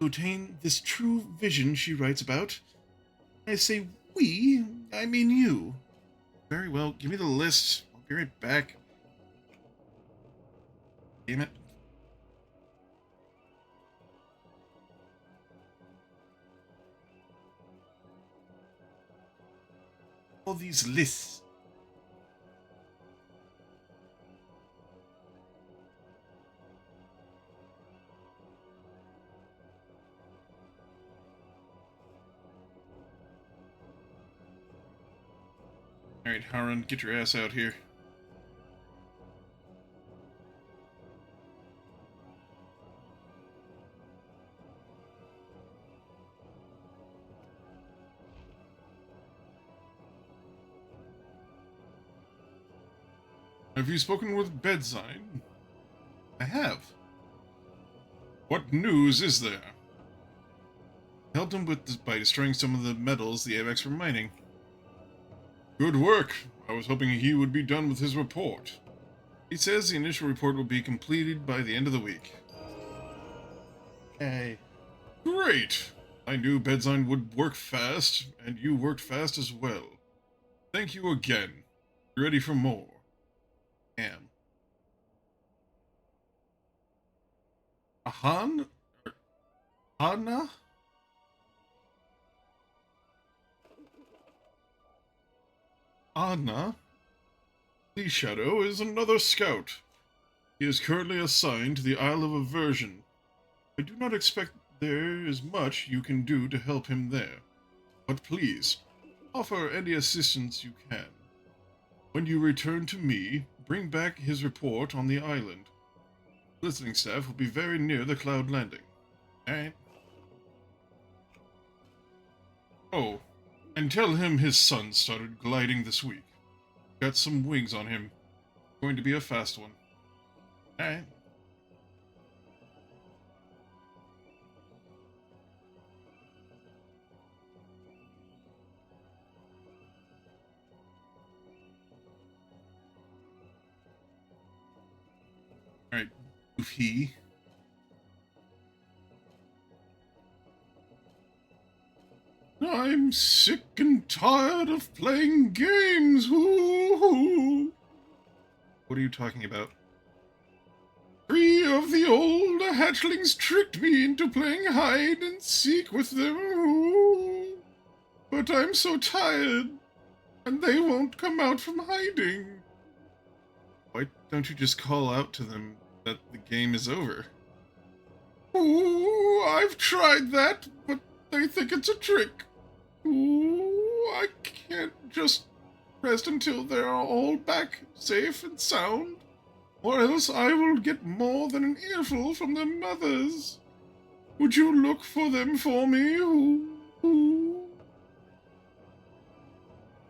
To attain this true vision she writes about. I say we, I mean you. Very well, give me the list. I'll be right back. Damn it. All these lists. Alright, Haran, get your ass out here. Have you spoken with Bedzine? I have. What news is there? Helped him with this by destroying some of the metals the AVAX were mining. Good work. I was hoping he would be done with his report. He says the initial report will be completed by the end of the week. Hey. Great! I knew Bedzine would work fast, and you worked fast as well. Thank you again. Ready for more? Am. Ahan? Anna? Anna? Lee Shadow is another scout. He is currently assigned to the Isle of Aversion. I do not expect there is much you can do to help him there. But please, offer any assistance you can. When you return to me, bring back his report on the island. Listening staff will be very near the cloud landing. Alright. Oh, and tell him his son started gliding this week. Got some wings on him. Going to be a fast one. Alright. Alright, Goofy. I'm sick and tired of playing games. Ooh. What are you talking about? of the old hatchlings tricked me into playing hide and seek with them. Ooh. But I'm so tired, and they won't come out from hiding. Why don't you just call out to them that the game is over? Ooh, I've tried that, but they think it's a trick. Ooh, I can't just rest until they're all back safe and sound, or else I will get more than an earful from their mothers. Would you look for them for me? Ooh.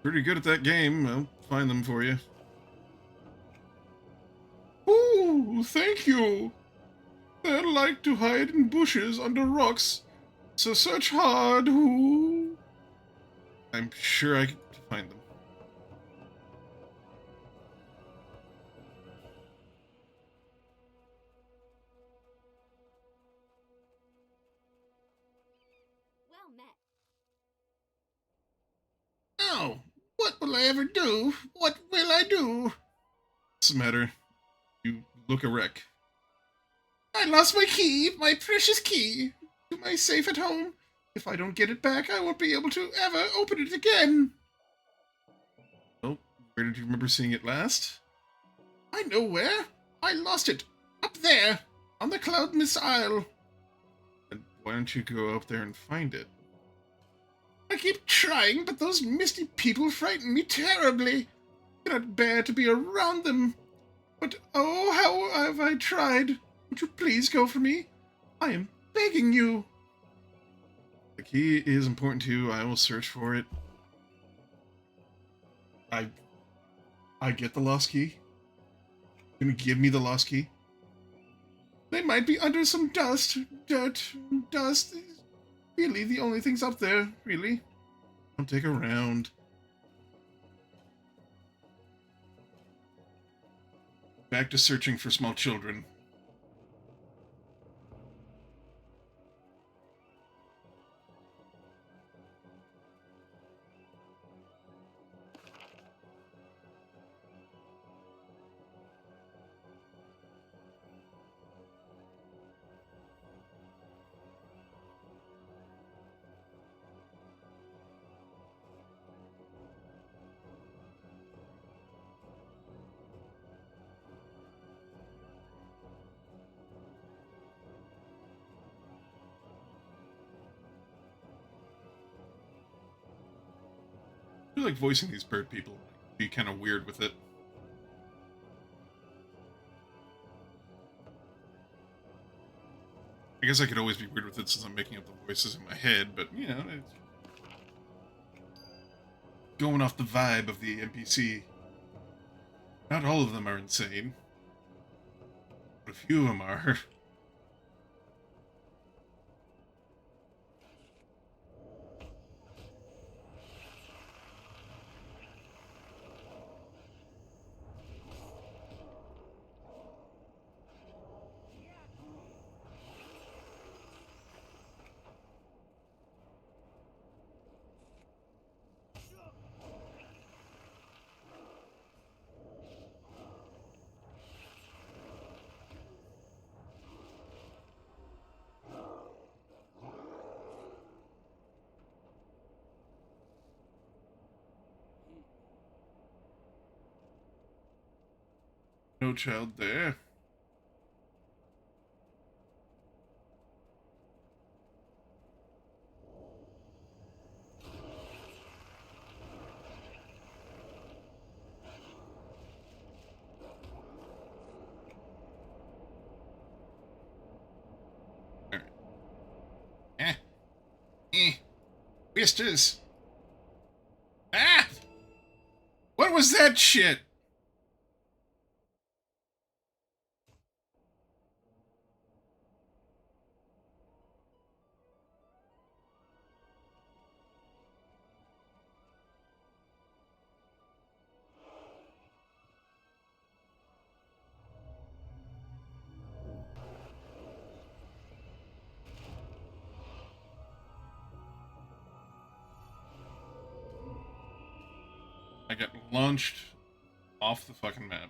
Pretty good at that game. I'll find them for you. Ooh, thank you. They like to hide in bushes under rocks, so search hard. Ooh. I'm sure I can find them. Well met. Oh, what will I ever do? What will I do? What's the matter? You look a wreck. I lost my key, my precious key, to my safe at home. If I don't get it back, I won't be able to ever open it again. Oh, where did you remember seeing it last? I know where. I lost it. Up there, on the Cloud Missile. And why don't you go up there and find it? I keep trying, but those misty people frighten me terribly. I cannot bear to be around them. But oh, how have I tried? Would you please go for me? I am begging you. The key is important to you. I will search for it. I get the lost key. Gonna give me the lost key? They might be under some dust. Dirt. Dust. Really the only things up there, really. I'll take a round. Back to searching for small children. I feel like voicing these bird people would be kind of weird with it. I guess I could always be weird with it since I'm making up the voices in my head, but, you know, it's going off the vibe of the NPC. Not all of them are insane, but a few of them are. No child there. Alright. Whisters. Ah! What was that shit? I got launched off the fucking map.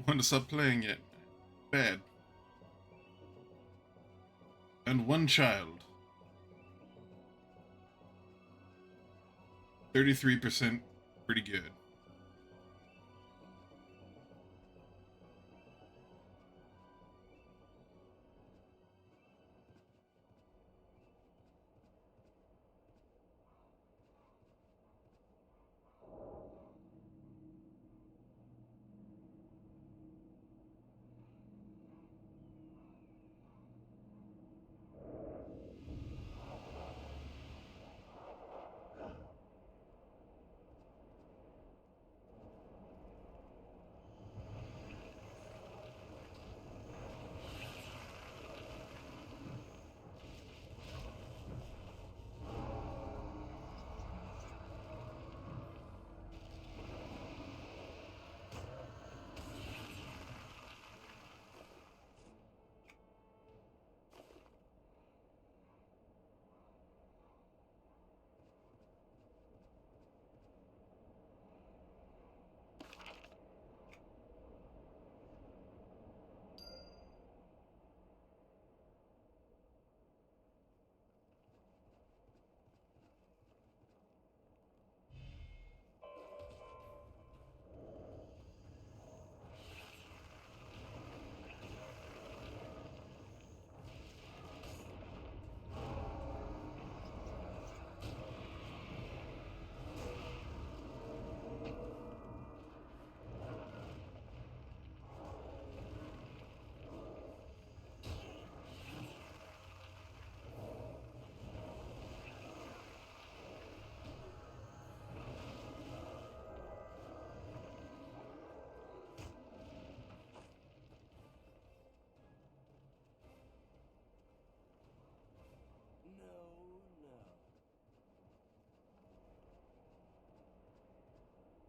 want to stop playing it. Bad. And one child. 33%, pretty good.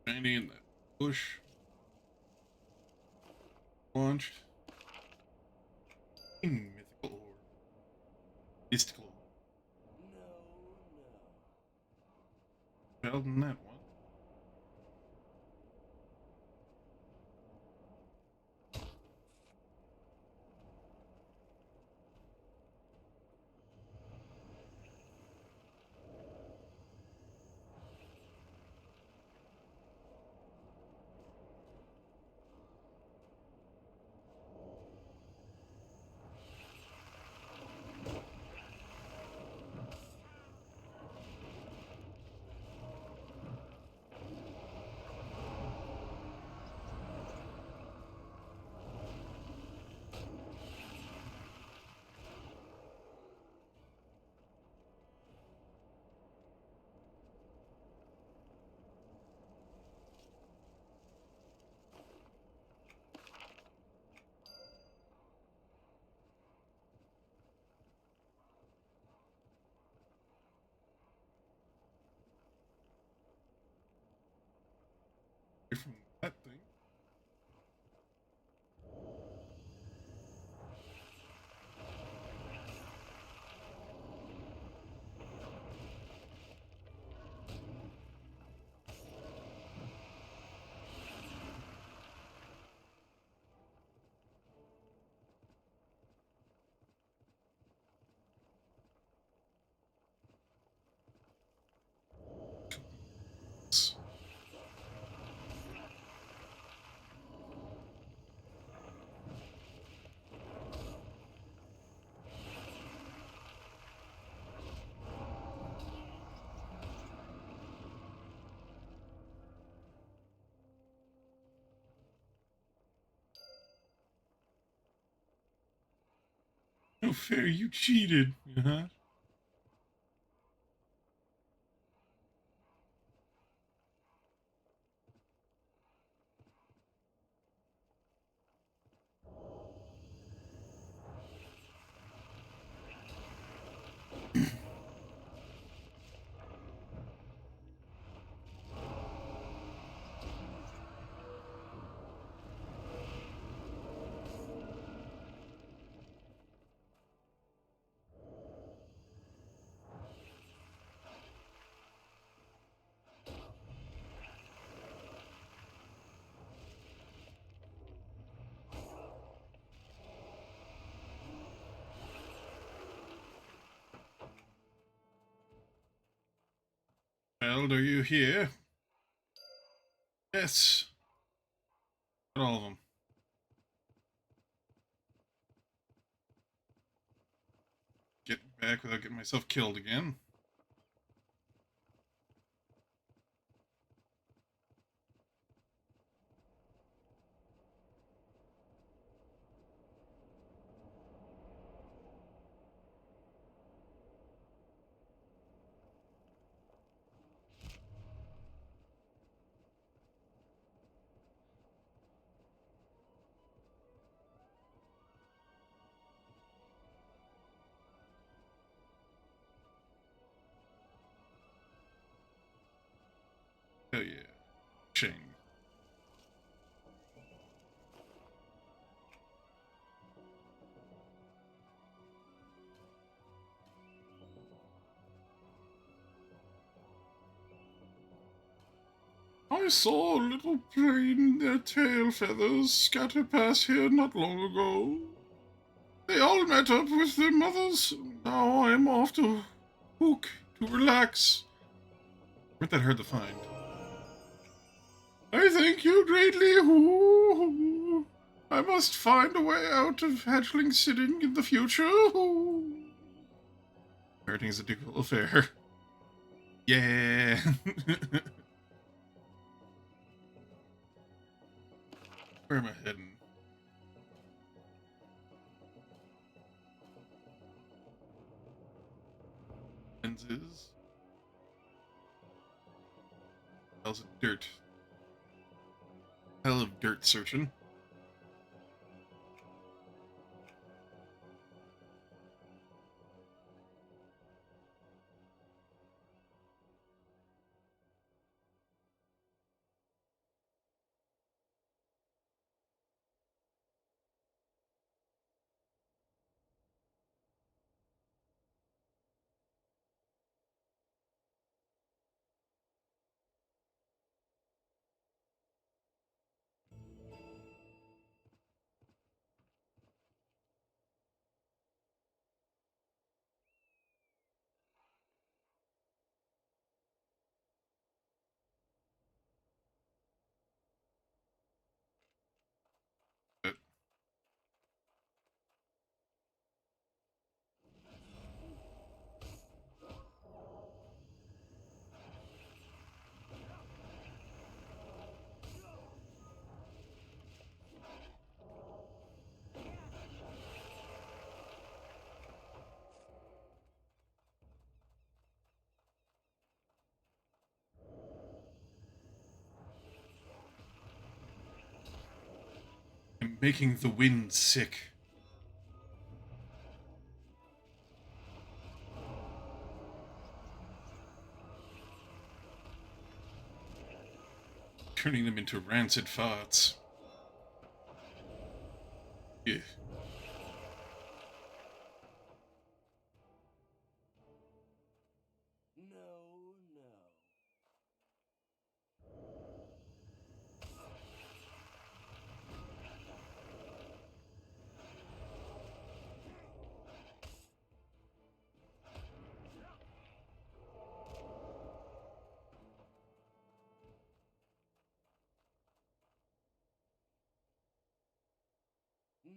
Shiny in that bush. Launched. Mythical or mystical. Better than that one. From that thing. No fair, you cheated, huh? Child, are you here? Yes. Got all of them. Get back without getting myself killed again. Oh yeah. Shame. I saw a little plane, their tail feathers, scatter past here not long ago. They all met up with their mothers. Now I am off to Hook to relax. Weren't that hard to find? I thank you greatly. Ooh. I must find a way out of hatchling sitting in the future. Ooh. Parenting is a difficult affair. Yeah. Where am I heading? Lenses. Hell's of dirt. Hell of dirt searching. But I'm making the wind sick. Turning them into rancid farts. Yeah. No, no.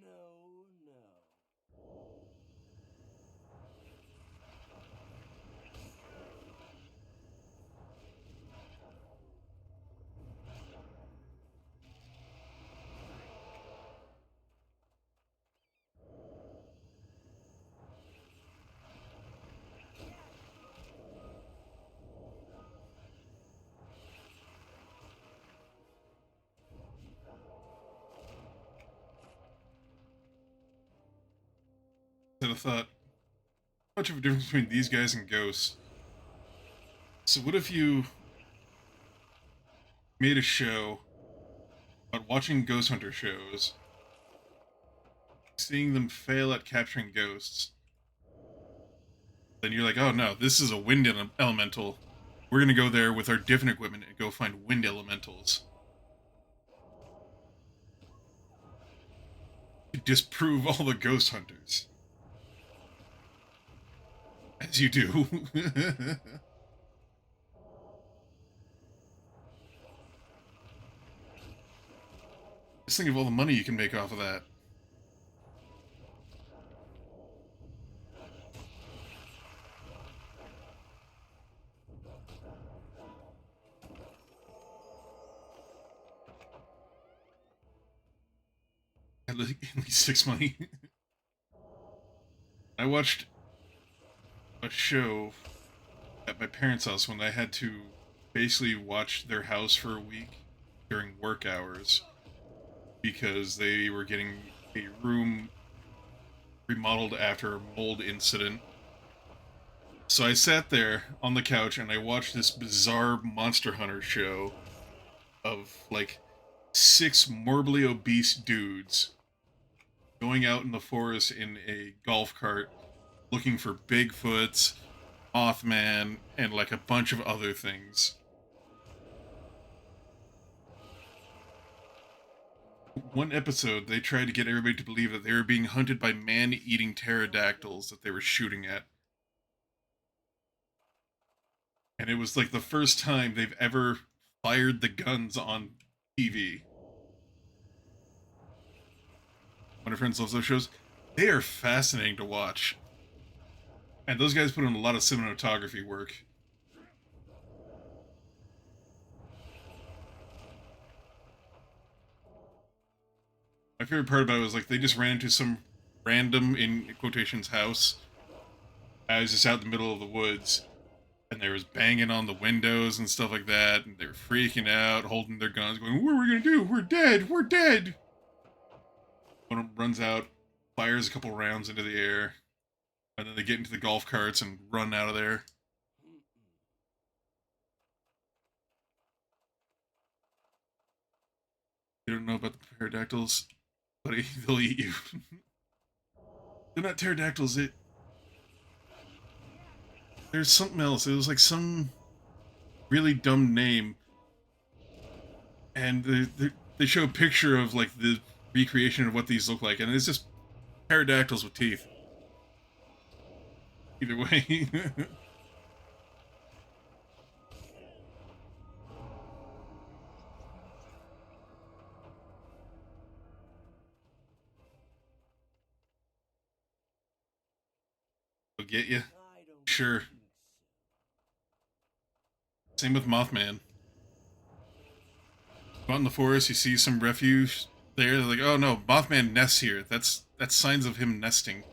No, no. Then I thought, much of a difference between these guys and ghosts. So what if you made a show about watching ghost hunter shows, seeing them fail at capturing ghosts, then you're like, oh no, this is a wind elemental. We're gonna go there with our different equipment and go find wind elementals. To disprove all the ghost hunters. As you do. Just think of all the money you can make off of that. At least 6 money. I watched a show at my parents' house when I had to basically watch their house for a week during work hours because they were getting a room remodeled after a mold incident. So I sat there on the couch and I watched this bizarre Monster Hunter show of like 6 morbidly obese dudes going out in the forest in a golf cart looking for Bigfoots, Mothman, and like a bunch of other things. One episode, they tried to get everybody to believe that they were being hunted by man-eating pterodactyls that they were shooting at. And it was like the first time they've ever fired the guns on TV. One of my friends loves those shows. They are fascinating to watch. And those guys put in a lot of cinematography work. My favorite part about it was like they just ran into some random, in quotations, house. I was just out in the middle of the woods. And there was banging on the windows and stuff like that. And they were freaking out, holding their guns, going, "What are we going to do? We're dead! We're dead!" One of them runs out, fires a couple rounds into the air. And then they get into the golf carts and run out of there. You don't know about the pterodactyls? Buddy, they'll eat you. They're not pterodactyls, there's something else. It was like some really dumb name. And they show a picture of like the recreation of what these look like, and it's just pterodactyls with teeth. Either way. They'll get you. Sure. Same with Mothman. Go out in the forest, you see some refuge there. They're like, "Oh no, Mothman nests here. That's signs of him nesting."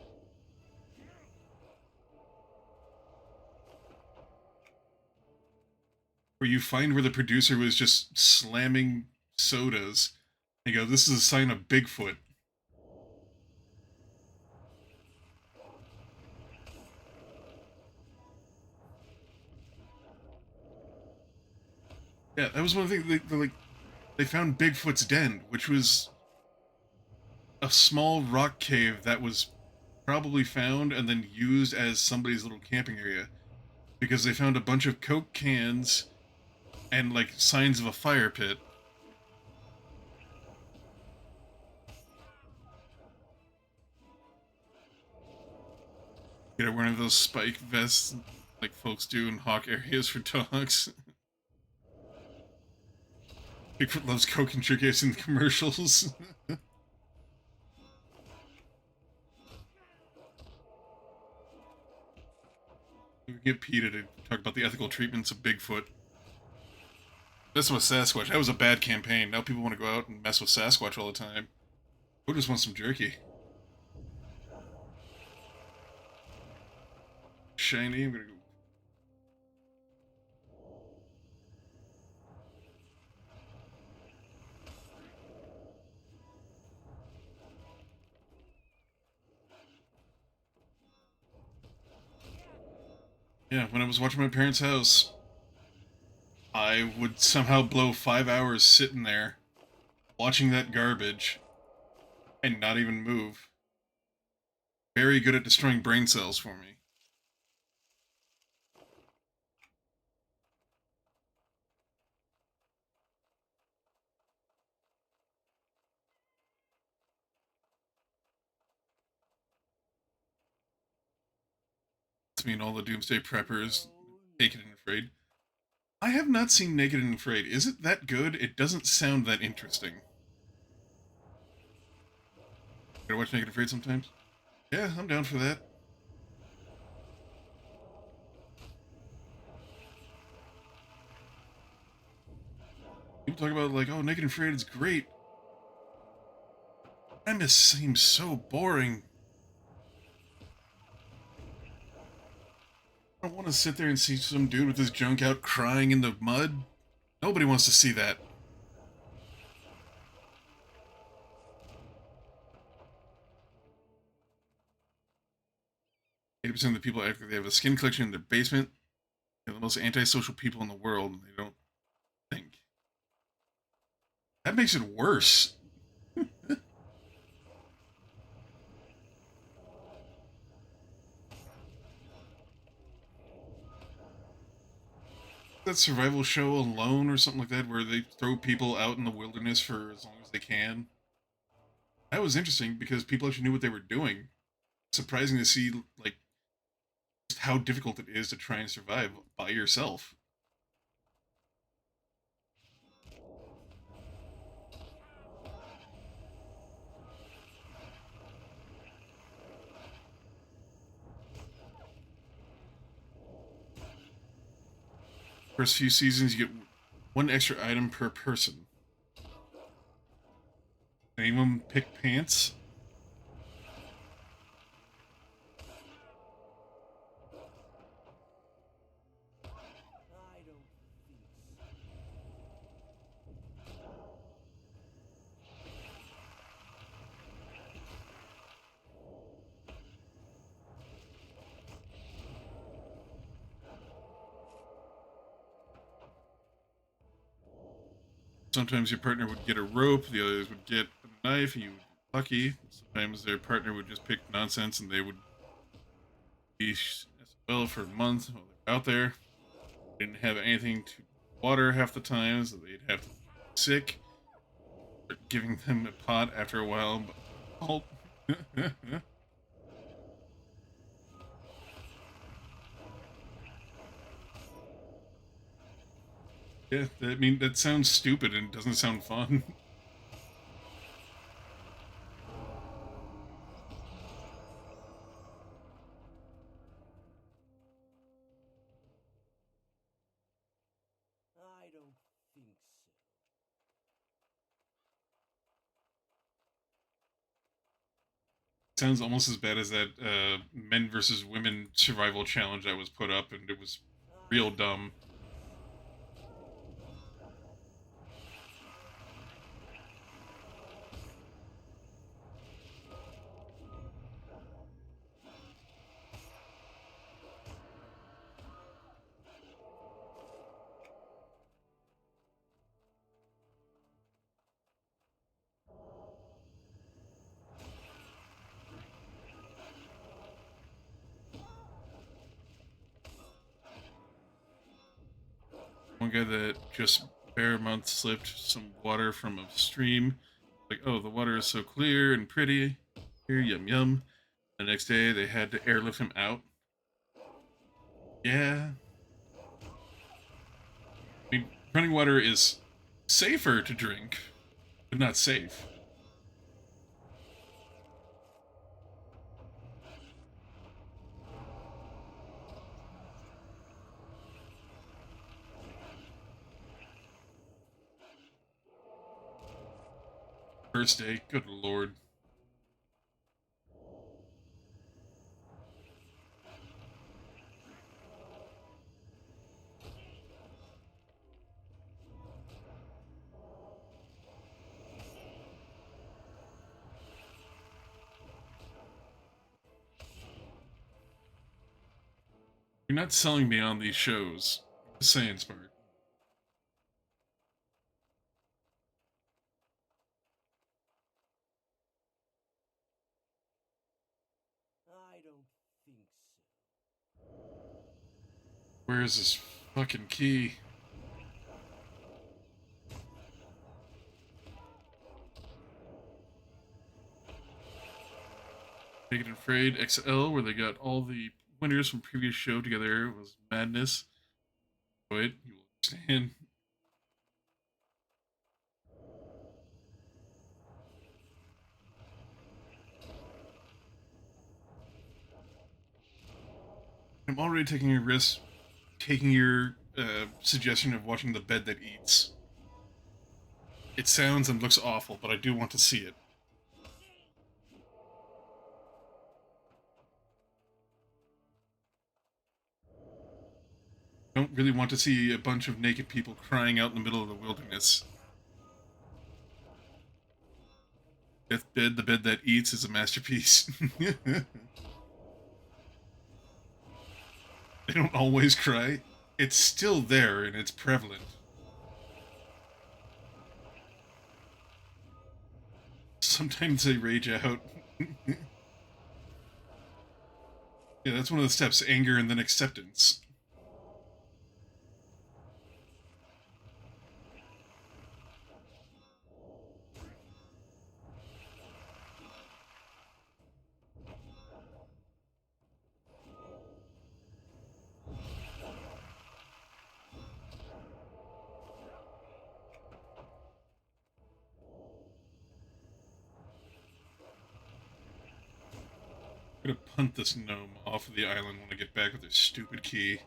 Or you find where the producer was just slamming sodas. And you go, "This is a sign of Bigfoot." Yeah, that was one of the things they found Bigfoot's den, which was a small rock cave that was probably found and then used as somebody's little camping area because they found a bunch of Coke cans and like signs of a fire pit. You know, one of those spike vests like folks do in hawk areas for dogs. Bigfoot loves Coke and trinkets in the commercials. We get PETA to talk about the ethical treatments of Bigfoot. Messing with Sasquatch. That was a bad campaign. Now people want to go out and mess with Sasquatch all the time. Who just wants some jerky? Shiny, I'm gonna go. Yeah, when I was watching my parents' house, I would somehow blow 5 hours sitting there, watching that garbage, and not even move. Very good at destroying brain cells for me. It's me and all the Doomsday Preppers, Naked and Afraid. I have not seen Naked and Afraid. Is it that good? It doesn't sound that interesting. Gotta watch Naked Afraid sometimes. Yeah, I'm down for that. People talk about like, oh, Naked and Afraid is great. Premise seems so boring. I don't want to sit there and see some dude with his junk out crying in the mud. Nobody wants to see that. 80% of the people act like they have a skin collection in their basement. They're the most antisocial people in the world, and they don't think. That makes it worse. That survival show Alone or something like that, where they throw people out in the wilderness for as long as they can. That was interesting because people actually knew what they were doing. Surprising to see like just how difficult it is to try and survive by yourself. First few seasons, you get one extra item per person. Anyone pick pants? I don't think Sometimes your partner would get a rope, the others would get a knife, and you would be lucky. Sometimes their partner would just pick nonsense and they would be well for months while they're out there. They didn't have anything to water half the time, so they'd have to be sick. Start giving them a pot after a while, but oh. Yeah, I mean that sounds stupid and doesn't sound fun. I don't think so. Sounds almost as bad as that men versus women survival challenge that was put up, and it was real dumb. One guy that just bare month slipped some water from a stream. Like, oh, the water is so clear and pretty. Here, yum yum. The next day, they had to airlift him out. Yeah. I mean, running water is safer to drink, but not safe. First day, good lord. You're not selling me on these shows. I'm just saying, Smart. I don't think so. Where is this fucking key? Naked and Afraid XL, where they got all the winners from previous show together, was madness. Wait, you will understand. I'm already taking a risk, taking your suggestion of watching The Bed That Eats. It sounds and looks awful, but I do want to see it. I don't really want to see a bunch of naked people crying out in the middle of the wilderness. Deathbed, The Bed That Eats is a masterpiece. They don't always cry. It's still there and it's prevalent. Sometimes they rage out. Yeah, that's one of the steps, anger and then acceptance. I'm gonna punt this gnome off of the island when I get back with their stupid key.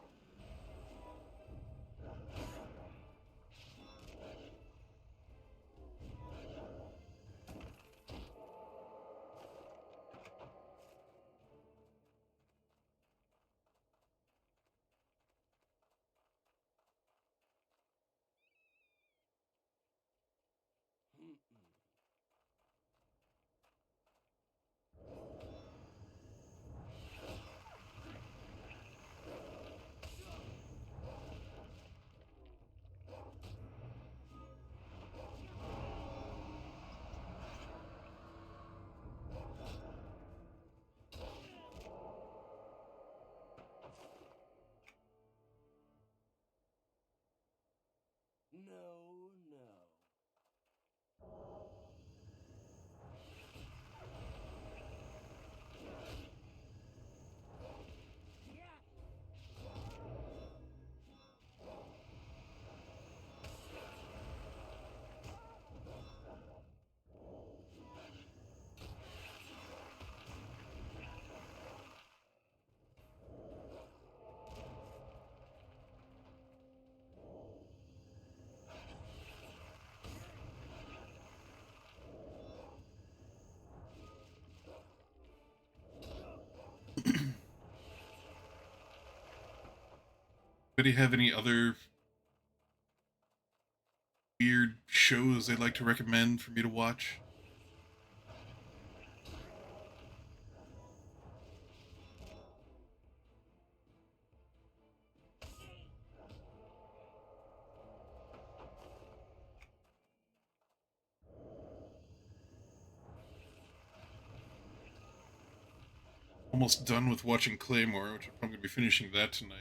No, no. Anybody have any other weird shows they'd like to recommend for me to watch? Almost done with watching Claymore, which I'm probably going to be finishing that tonight.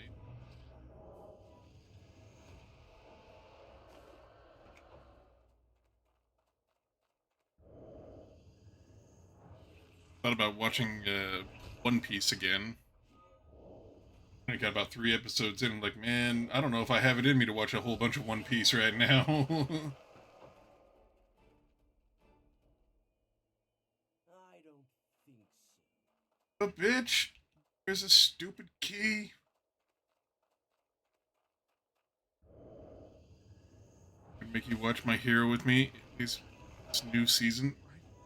Thought about watching One Piece again. I got about 3 episodes in. I'm like, man, I don't know if I have it in me to watch a whole bunch of One Piece right now. I don't think so. A bitch! There's a stupid key. Could make you watch My Hero with me. This new season.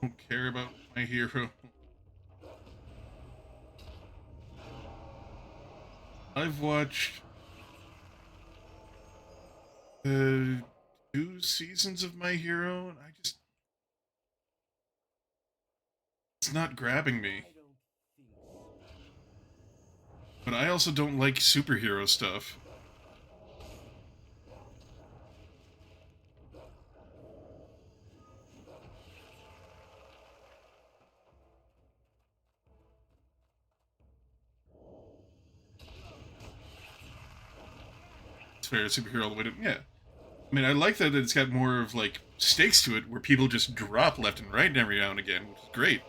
I don't care about My Hero. I've watched 2 seasons of My Hero, and it's not grabbing me. I don't think so. But I also don't like superhero stuff. It's fair, superhero all the way to, yeah. I mean, I like that it's got more of, like, stakes to it, where people just drop left and right every now and again, which is great.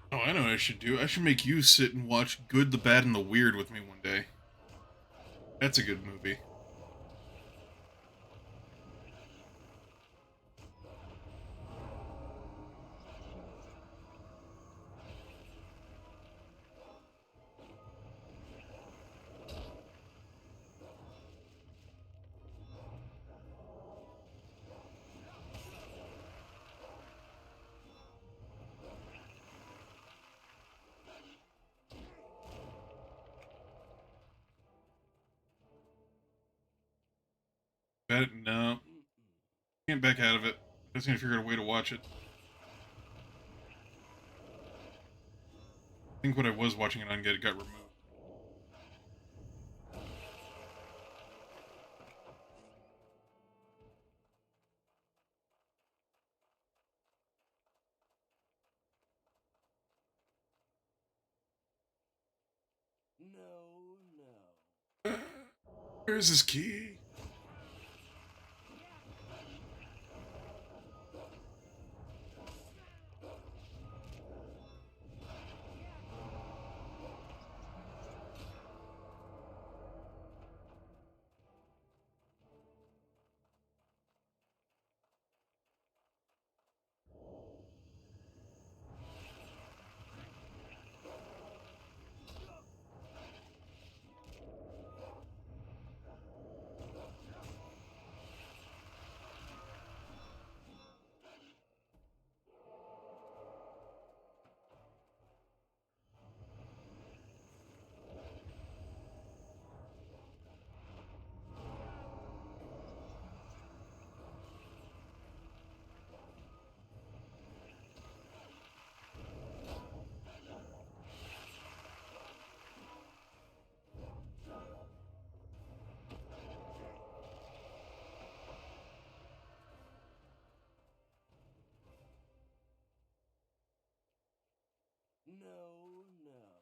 Oh, I know what I should do. I should make you sit and watch Good, the Bad, and the Weird with me one day. That's a good movie. No. Can't back out of it. Just need to figure out a way to watch it. I think what I was watching it on got removed. No, no. Where's his key? No, no.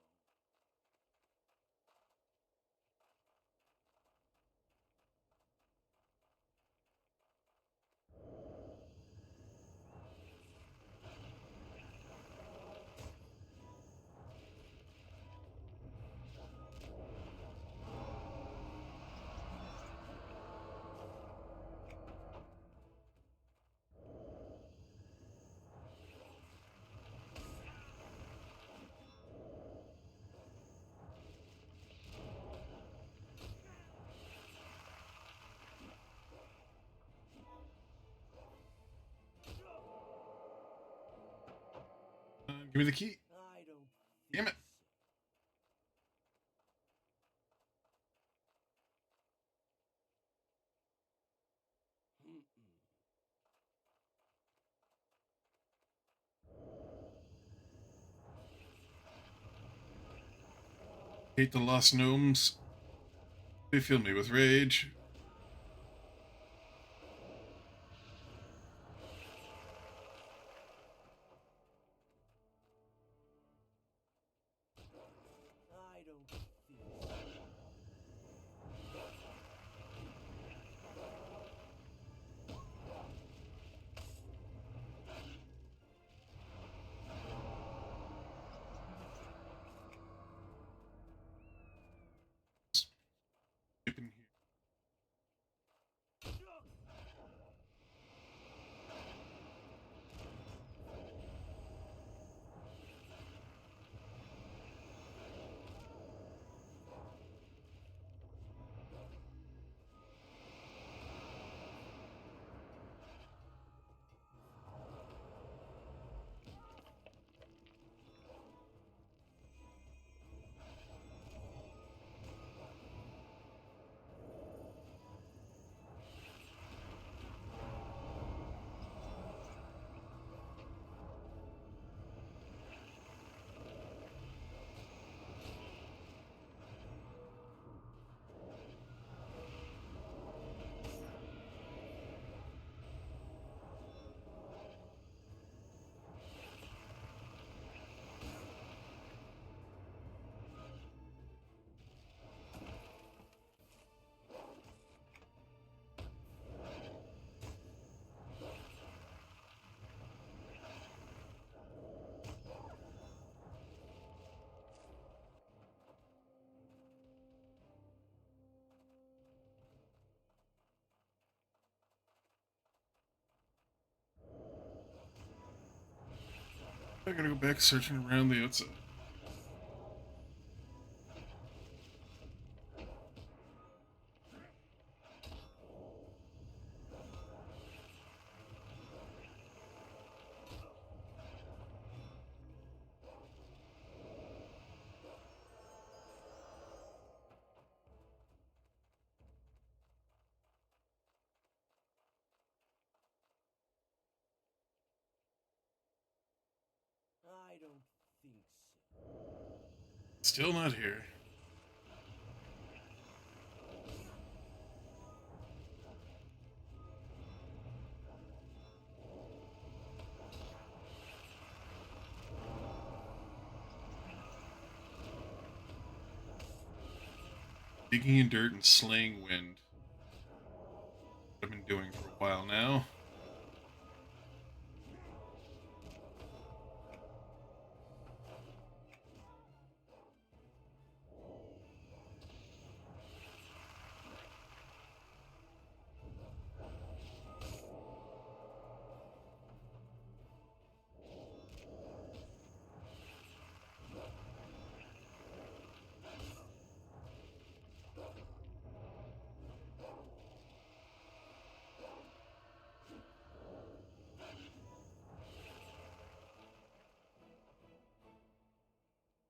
Give me the key. I don't Damn think it. so. Mm-mm. Hate the lost gnomes. They fill me with rage. I don't think so. Skip in here. I gotta go back searching around the outside. I don't think so. Still not here. Digging in dirt and slaying wind. I've been doing for a while now.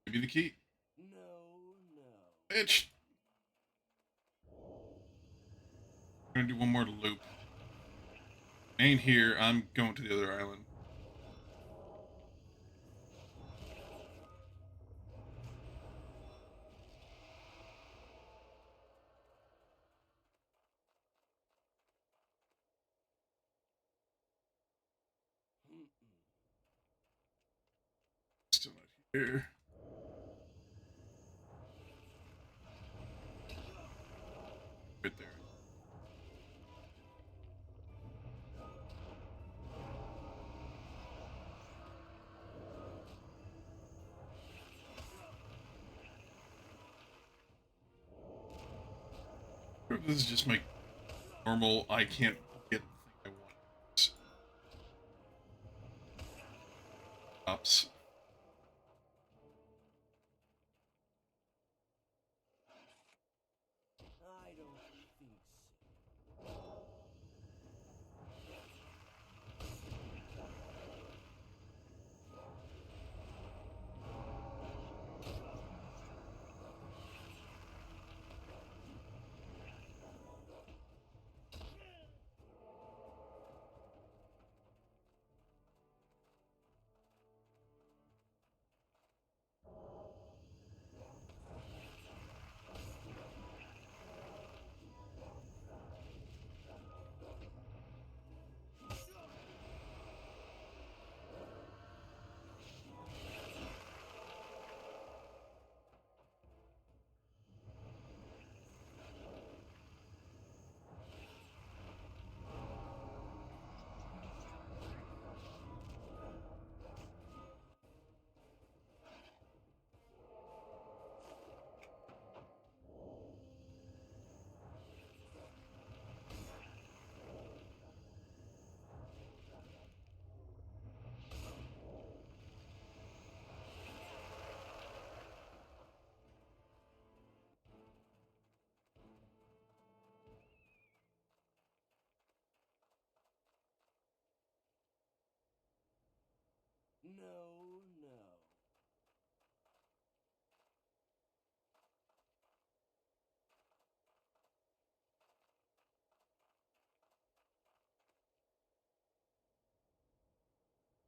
Give me the key. No. Bitch! I'm gonna do one more loop. Ain't here, I'm going to the other island. Still not here. Right there. Or if this is just my normal, I can't get the thing I want. Ops. I don't think so. No.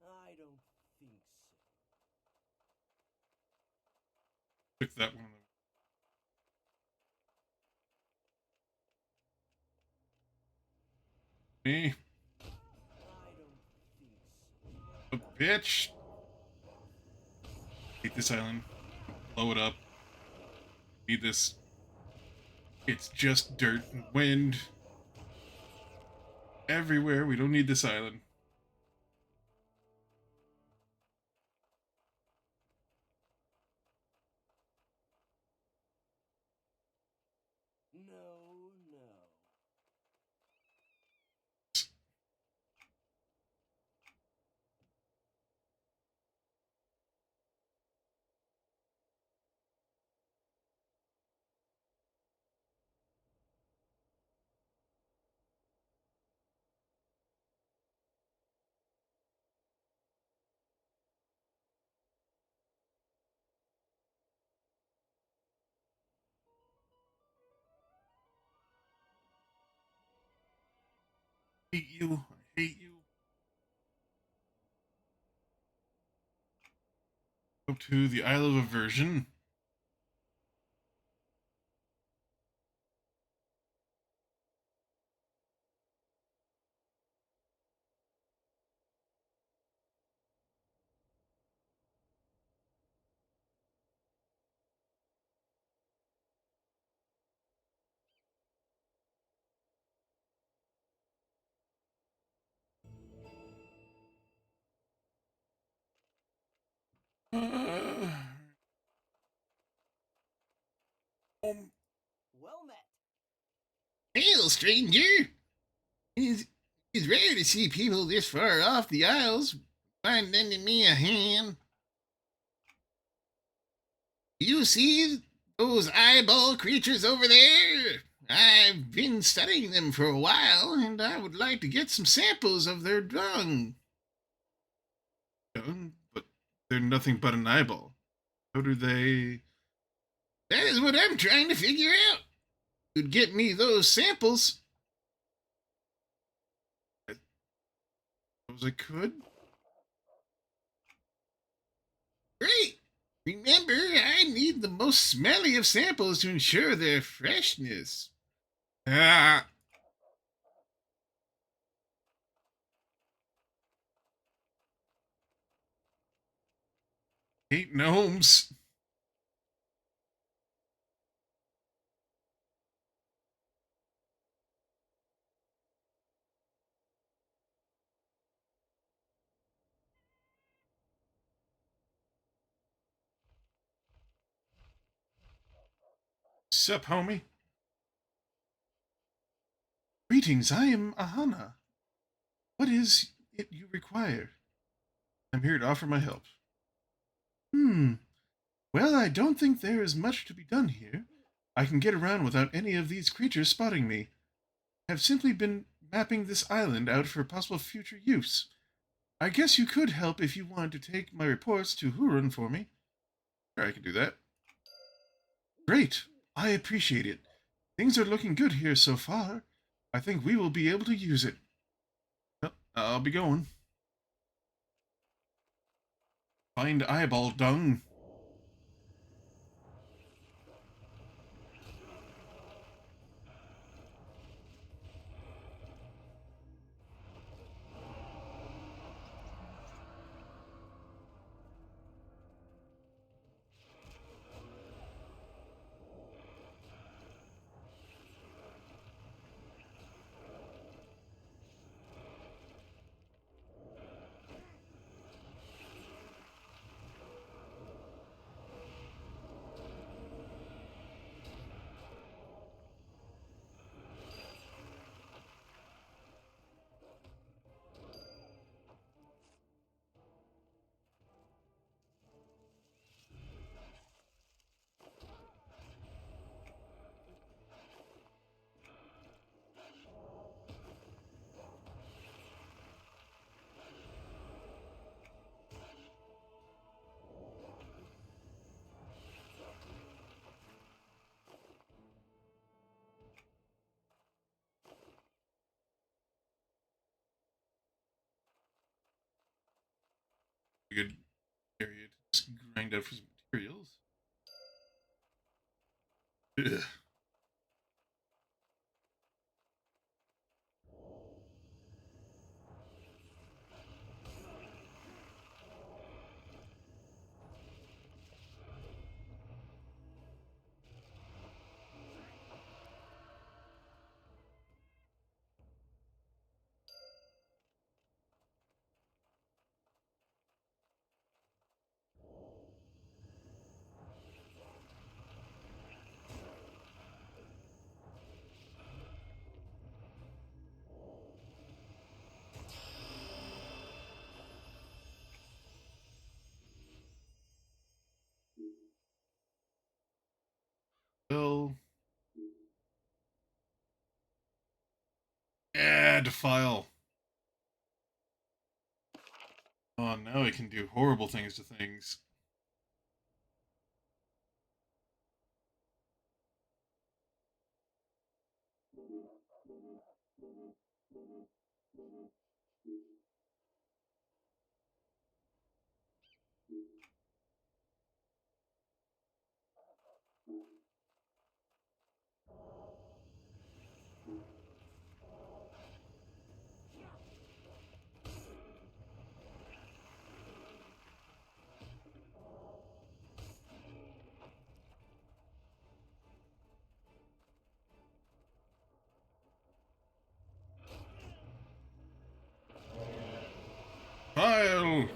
I don't think so. Took that one. Me. I don't think so. A bitch. Hate this island. Blow it up. Need this. It's just dirt and wind. Everywhere. We don't need this island. No. you. I hate you. Go to the Isle of Aversion. Uh, um, Well met. Hail, stranger! It's rare to see people this far off the Isles. Mind lending me a hand? You see those eyeball creatures over there? I've been studying them for a while, and I would like to get some samples of their dung. but they're nothing but an eyeball. How do they? That is what I'm trying to figure out. You'd get me those samples. I suppose I could. Great. Remember, I need the most smelly of samples to ensure their freshness. Ah. Hate gnomes. Sup, homie? Greetings, I am Ahana. What is it you require? I'm here to offer my help. Well, I don't think there is much to be done here. I can get around without any of these creatures spotting me. I've simply been mapping this island out for possible future use. I guess you could help if you wanted to take my reports to Hurun for me. Sure, I can do that. Great. I appreciate it. Things are looking good here so far. I think we will be able to use it. Well, I'll be going. Find eyeball dung. Good area to just grind out for some materials. Ugh. Well, add file. Oh, now I can do horrible things to things. File!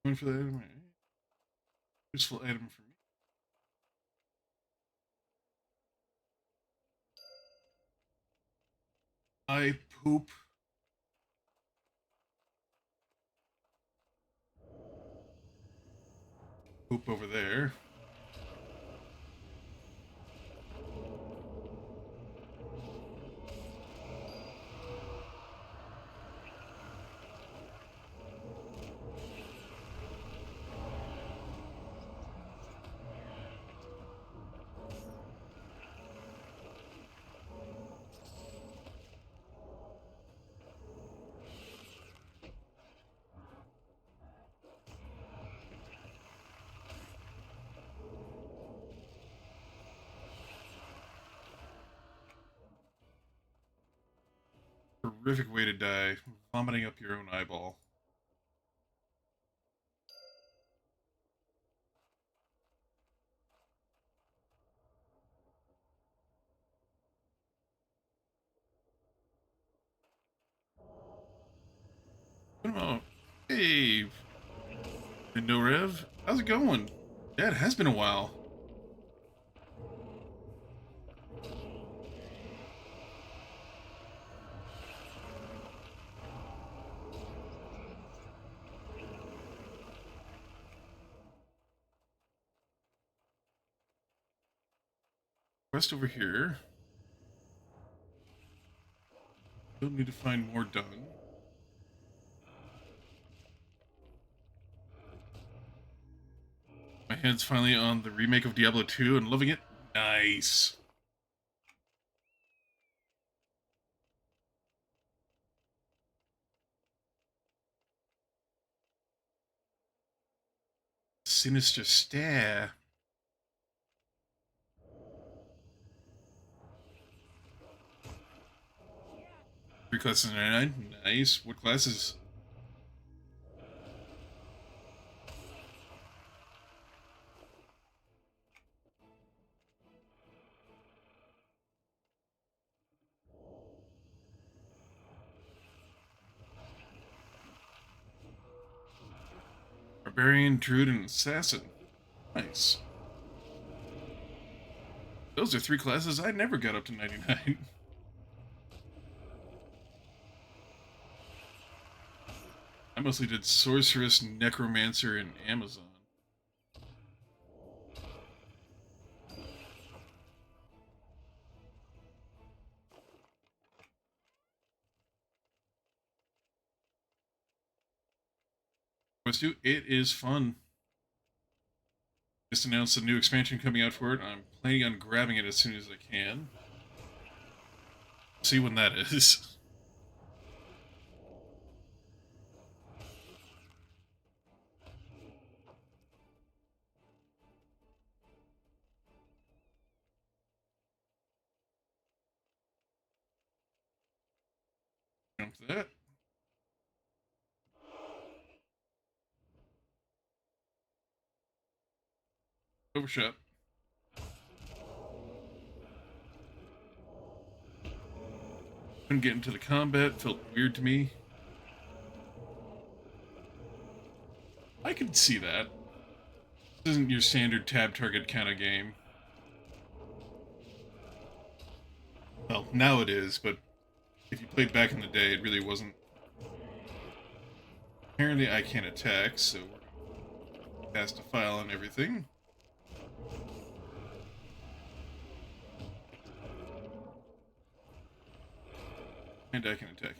Going for that item. Useful item for me. I poop. Poop over there. Horrific way to die. Vomiting up your own eyeball. Oh, hey, Indo Rev. How's it going? Yeah, it has been a while. Quest over here. Still need to find more dung. My head's finally on the remake of Diablo 2 and loving it. Nice. Sinister stare. Three classes in 99. Nice. What classes? Barbarian, Druid, and Assassin. Nice. Those are three classes I never got up to 99. I mostly did Sorceress, Necromancer, and Amazon. Quest 2, it is fun. Just announced a new expansion coming out for it. I'm planning on grabbing it as soon as I can. See when that is. Jump to that. Overshot. Couldn't get into the combat, felt weird to me. could see that. This isn't your standard tab target kind of game. Well, now it is, but if you played back in the day, it really wasn't. Apparently I can't attack, so we're gonna cast a file on everything. And I can attack again.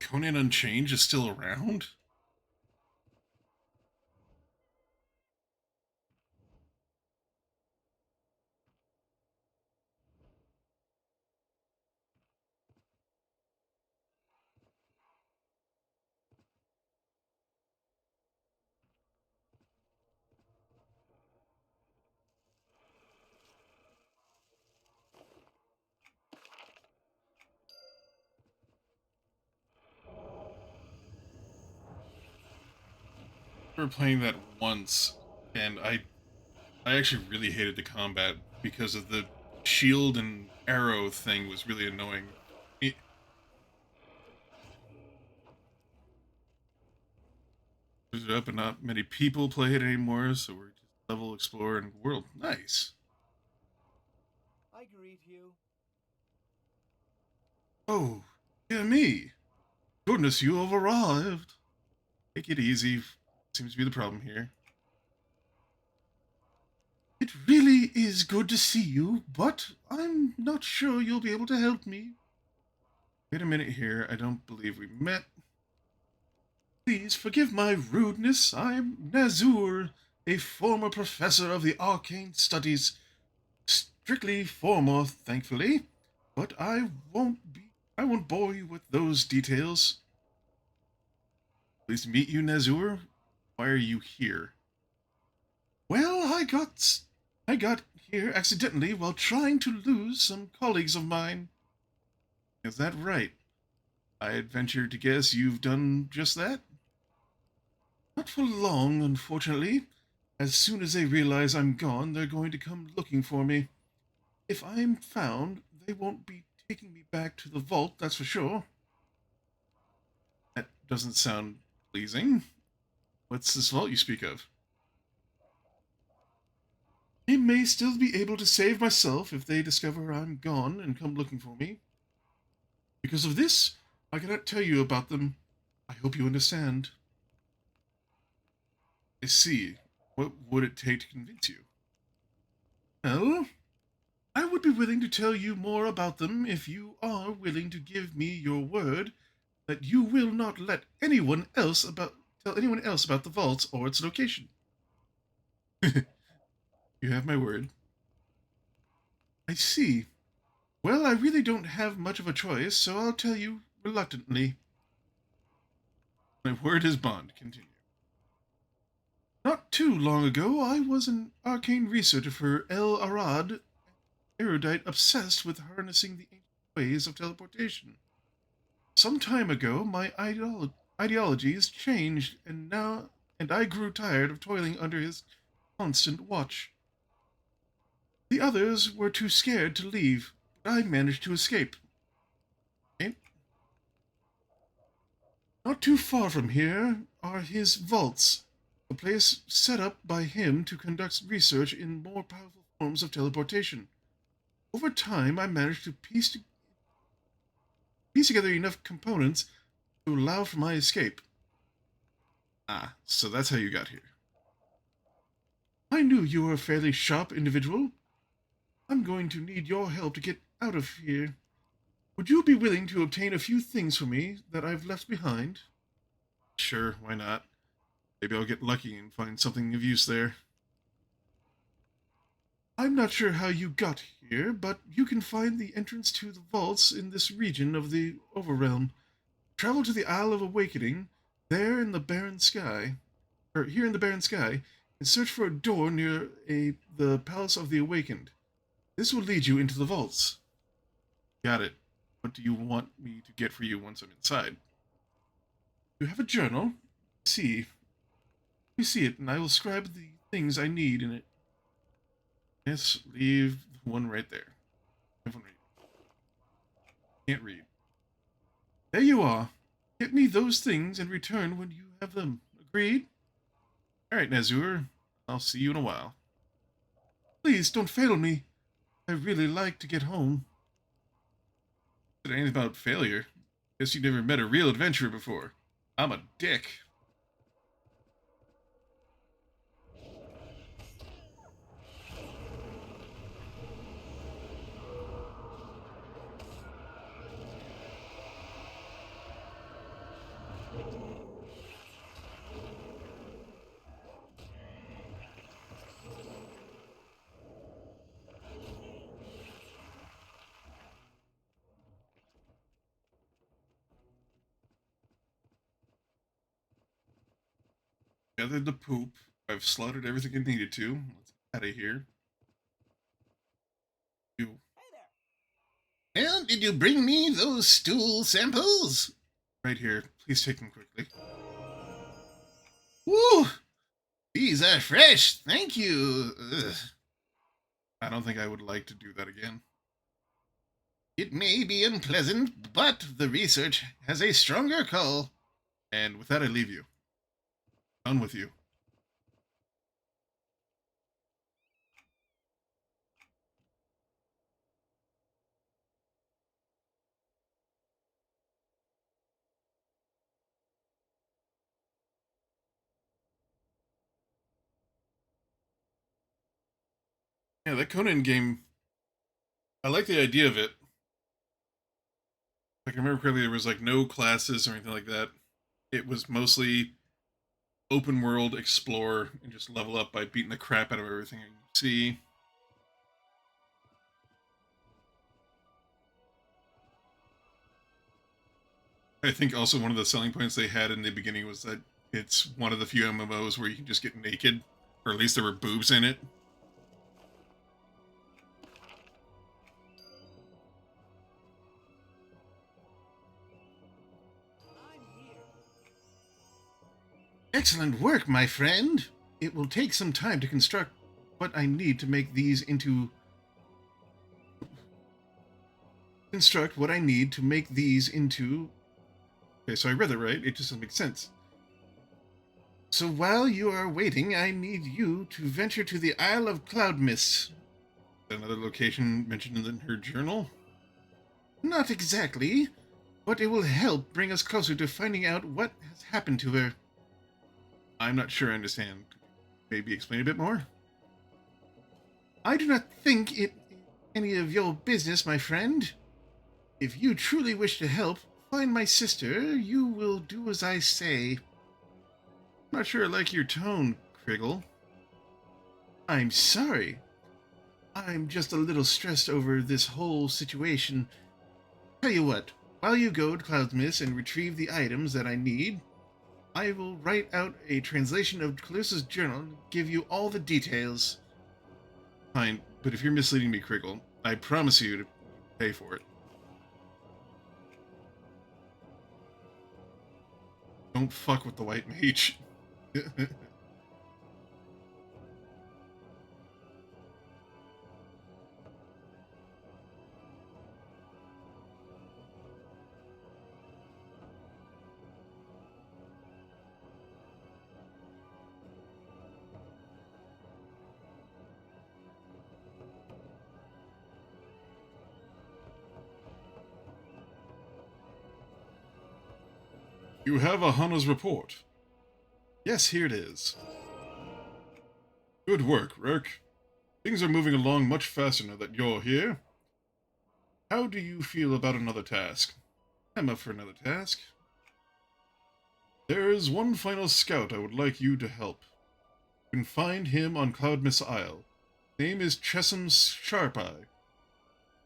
Conan Unchanged is still around? I remember playing that once, and I actually really hated the combat because of the shield and arrow thing was really annoying. It was up and not many people play it anymore, so we're just level explorer and world. Nice. I greet you. Oh, dear me. Goodness, you have arrived. Take it easy. Seems to be the problem here. It really is good to see you, but I'm not sure you'll be able to help me. Wait a minute here. I don't believe we met. Please forgive my rudeness. I'm Nazur, a former professor of the arcane studies. Strictly former, thankfully. But I won't bore you with those details. Pleased to meet you, Nazur. Why are you here? Well, I got here accidentally while trying to lose some colleagues of mine. Is that right? I'd venture to guess you've done just that? Not for long, unfortunately. As soon as they realize I'm gone, they're going to come looking for me. If I'm found, they won't be taking me back to the vault, that's for sure. That doesn't sound pleasing. What's this vault you speak of? I may still be able to save myself if they discover I'm gone and come looking for me. Because of this, I cannot tell you about them. I hope you understand. I see. What would it take to convince you? Well, I would be willing to tell you more about them if you are willing to give me your word that you will not let tell anyone else about the vault or its location. You have my word. I see. Well, I really don't have much of a choice, so I'll tell you reluctantly. My word is bond. Continue. Not too long ago, I was an arcane researcher for El Arad, erudite obsessed with harnessing the ancient ways of teleportation. Some time ago, my ideologies changed, and I grew tired of toiling under his constant watch. The others were too scared to leave, but I managed to escape. Okay. Not too far from here are his vaults, a place set up by him to conduct research in more powerful forms of teleportation. Over time, I managed to piece together enough components to allow for my escape. Ah, so that's how you got here. I knew you were a fairly sharp individual. I'm going to need your help to get out of here. Would you be willing to obtain a few things for me that I've left behind? Sure, why not? Maybe I'll get lucky and find something of use there. I'm not sure how you got here, but you can find the entrance to the vaults in this region of the Overrealm. Travel to the Isle of Awakening, there in the barren sky, or here in the barren sky, and search for a door near the Palace of the Awakened. This will lead you into the vaults. Got it. What do you want me to get for you once I'm inside? You have a journal? Let's see. Let me see it, and I will scribe the things I need in it. Yes, leave the one right there. Can't read. There you are. Get me those things and return when you have them. Agreed? All right, Nazur. I'll see you in a while. Please don't fail me. I really like to get home. Said anything about failure? Guess you never met a real adventurer before. I'm a dick. Gathered the poop. I've slaughtered everything I needed to. Let's get out of here. You. Well, did you bring me those stool samples? Right here. Please take them quickly. Woo! These are fresh. Thank you. Ugh. I don't think I would like to do that again. It may be unpleasant, but the research has a stronger call. And with that, I leave you. Done with you. Yeah, that Conan game, I like the idea of it. If I can remember correctly, there was like no classes or anything like that. It was mostly open world, explore, and just level up by beating the crap out of everything you see. I think also one of the selling points they had in the beginning was that it's one of the few MMOs where you can just get naked, or at least there were boobs in it. Excellent work, my friend. It will take some time to construct what I need to make these into... Construct what I need to make these into... Okay, so I read it right. It just doesn't make sense. So while you are waiting, I need you to venture to the Isle of Cloud Mist. Another location mentioned in her journal? Not exactly, but it will help bring us closer to finding out what has happened to her. I'm not sure I understand. Maybe explain a bit more? I do not think it is any of your business, my friend. If you truly wish to help find my sister, you will do as I say. I'm not sure I like your tone, Kriggle. I'm sorry. I'm just a little stressed over this whole situation. Tell you what, while you go to Cloudmist and retrieve the items that I need, I will write out a translation of Calussa's journal and give you all the details. Fine, but if you're misleading me, Kriggle, I promise you to pay for it. Don't fuck with the white mage. You have a Hana's report. Yes, here it is. Good work, Rourke. Things are moving along much faster now that you're here. How do you feel about another task? I'm up for another task. There is one final scout I would like you to help. You can find him on Cloudmist Isle. His name is Chessum Sharpeye.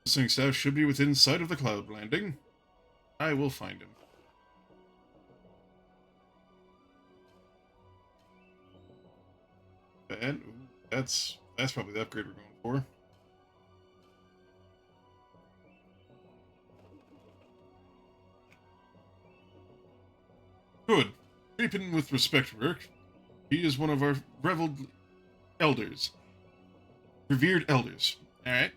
Listening staff should be within sight of the cloud landing. I will find him. And ooh, that's probably the upgrade we're going for. Good. Creep in with respect, Rourke. He is one of our reveled elders. Revered elders. Alright?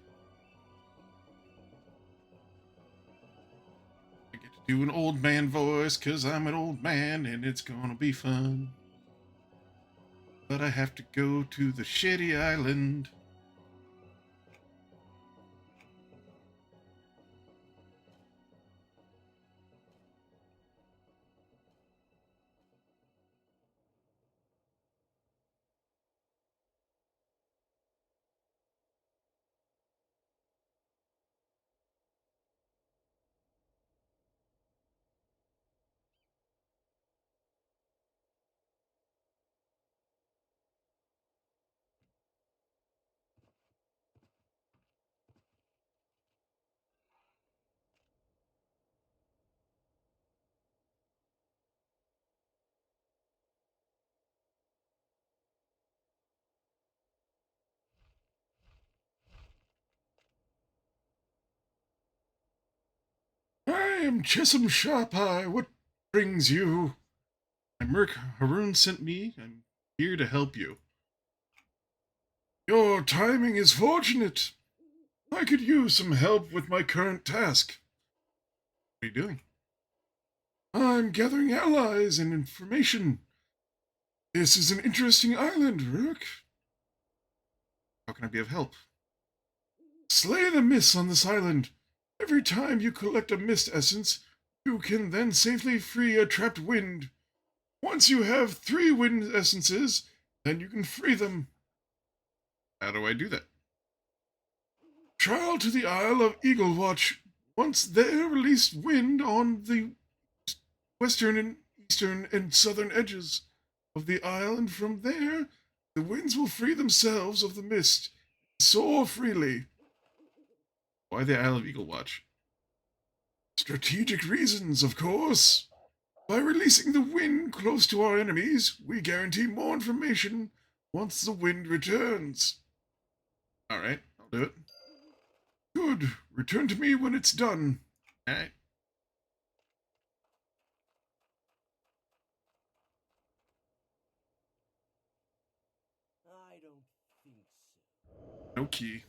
I get to do an old man voice because I'm an old man and it's gonna be fun. But I have to go to the shitty island. I am Chisholm Sharpeye. What brings you? My Merc Haroon sent me. I'm here to help you. Your timing is fortunate. I could use some help with my current task. What are you doing? I'm gathering allies and information. This is an interesting island, Rook. How can I be of help? Slay the mists on this island. Every time you collect a mist essence, you can then safely free a trapped wind. Once you have 3 wind essences, then you can free them. How do I do that? Travel to the Isle of Eaglewatch. Once there, release wind on the western and eastern and southern edges of the isle, and from there, the winds will free themselves of the mist and soar freely. Why the Isle of Eaglewatch? Strategic reasons, of course. By releasing the wind close to our enemies, we guarantee more information once the wind returns. Alright, I'll do it. Good. Return to me when it's done. Alright. I don't think so. No key.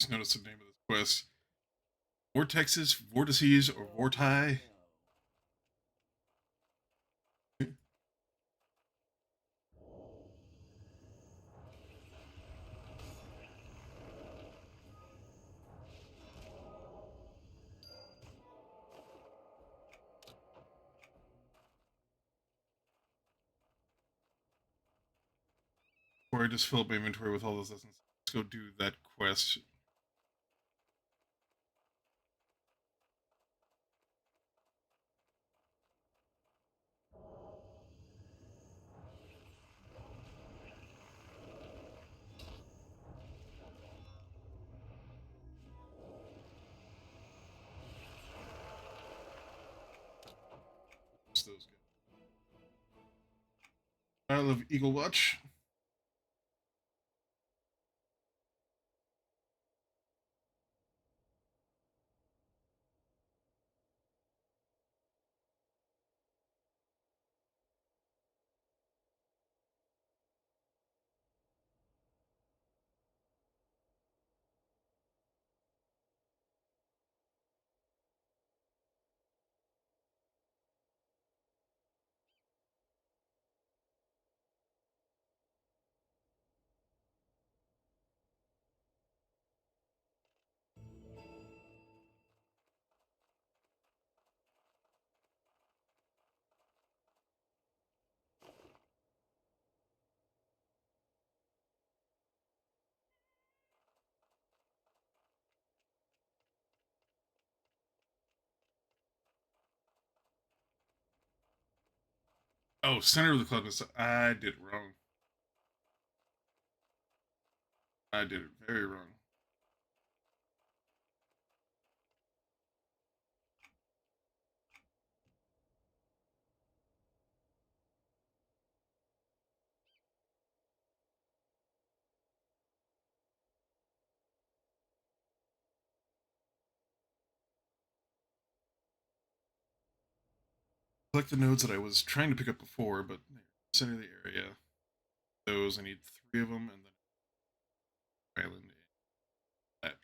Just notice the name of this quest. Vortexes, vortices, or vorti. Or I just fill up my inventory with all those lessons. Let's go do that quest. those guys. I love Eagle Watch. Oh, center of the club is. I did it wrong. I did it very wrong. Collect the nodes that I was trying to pick up before, but center of the area. Those I need 3 of them, and then island. That.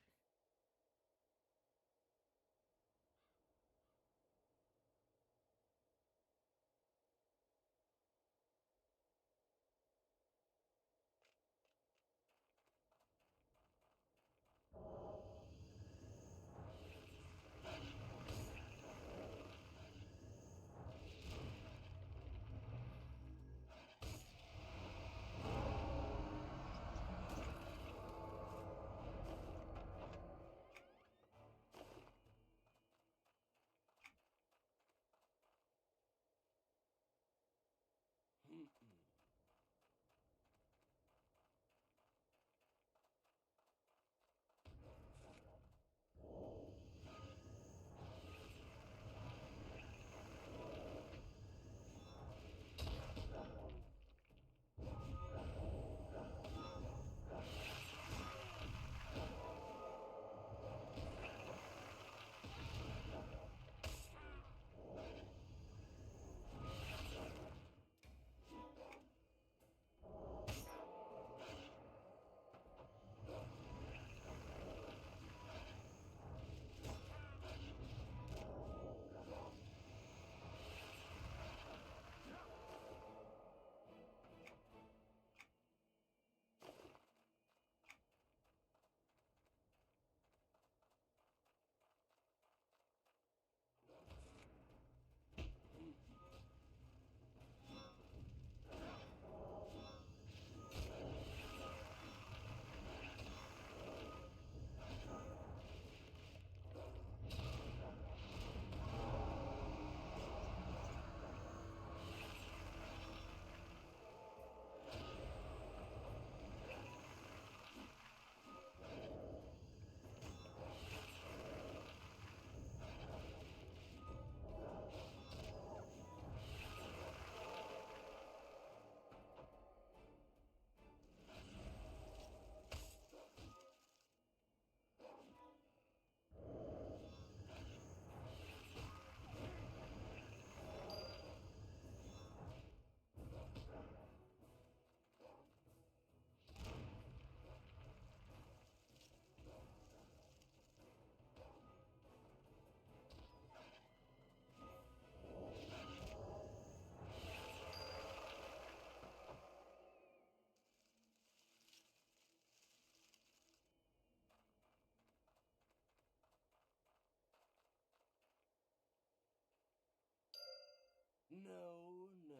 No, no.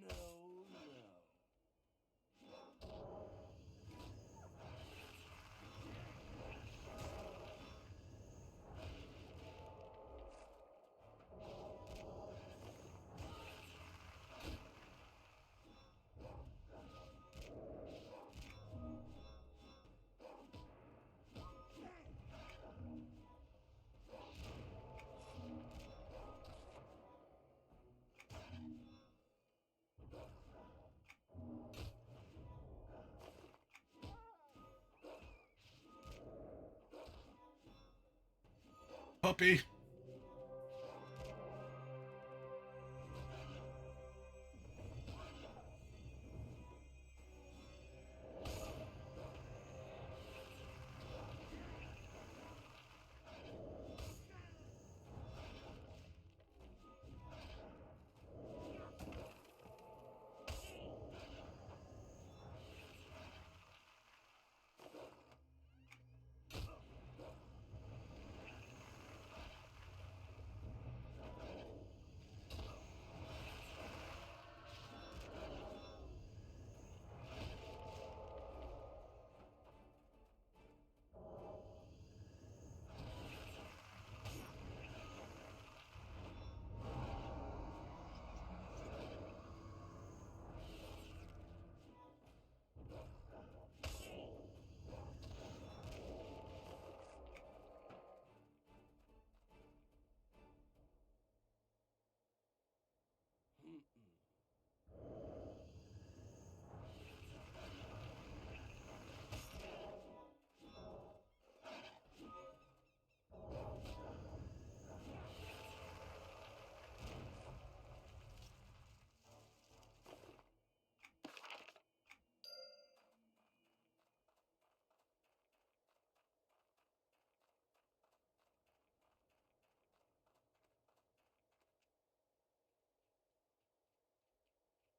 No, no. puppy.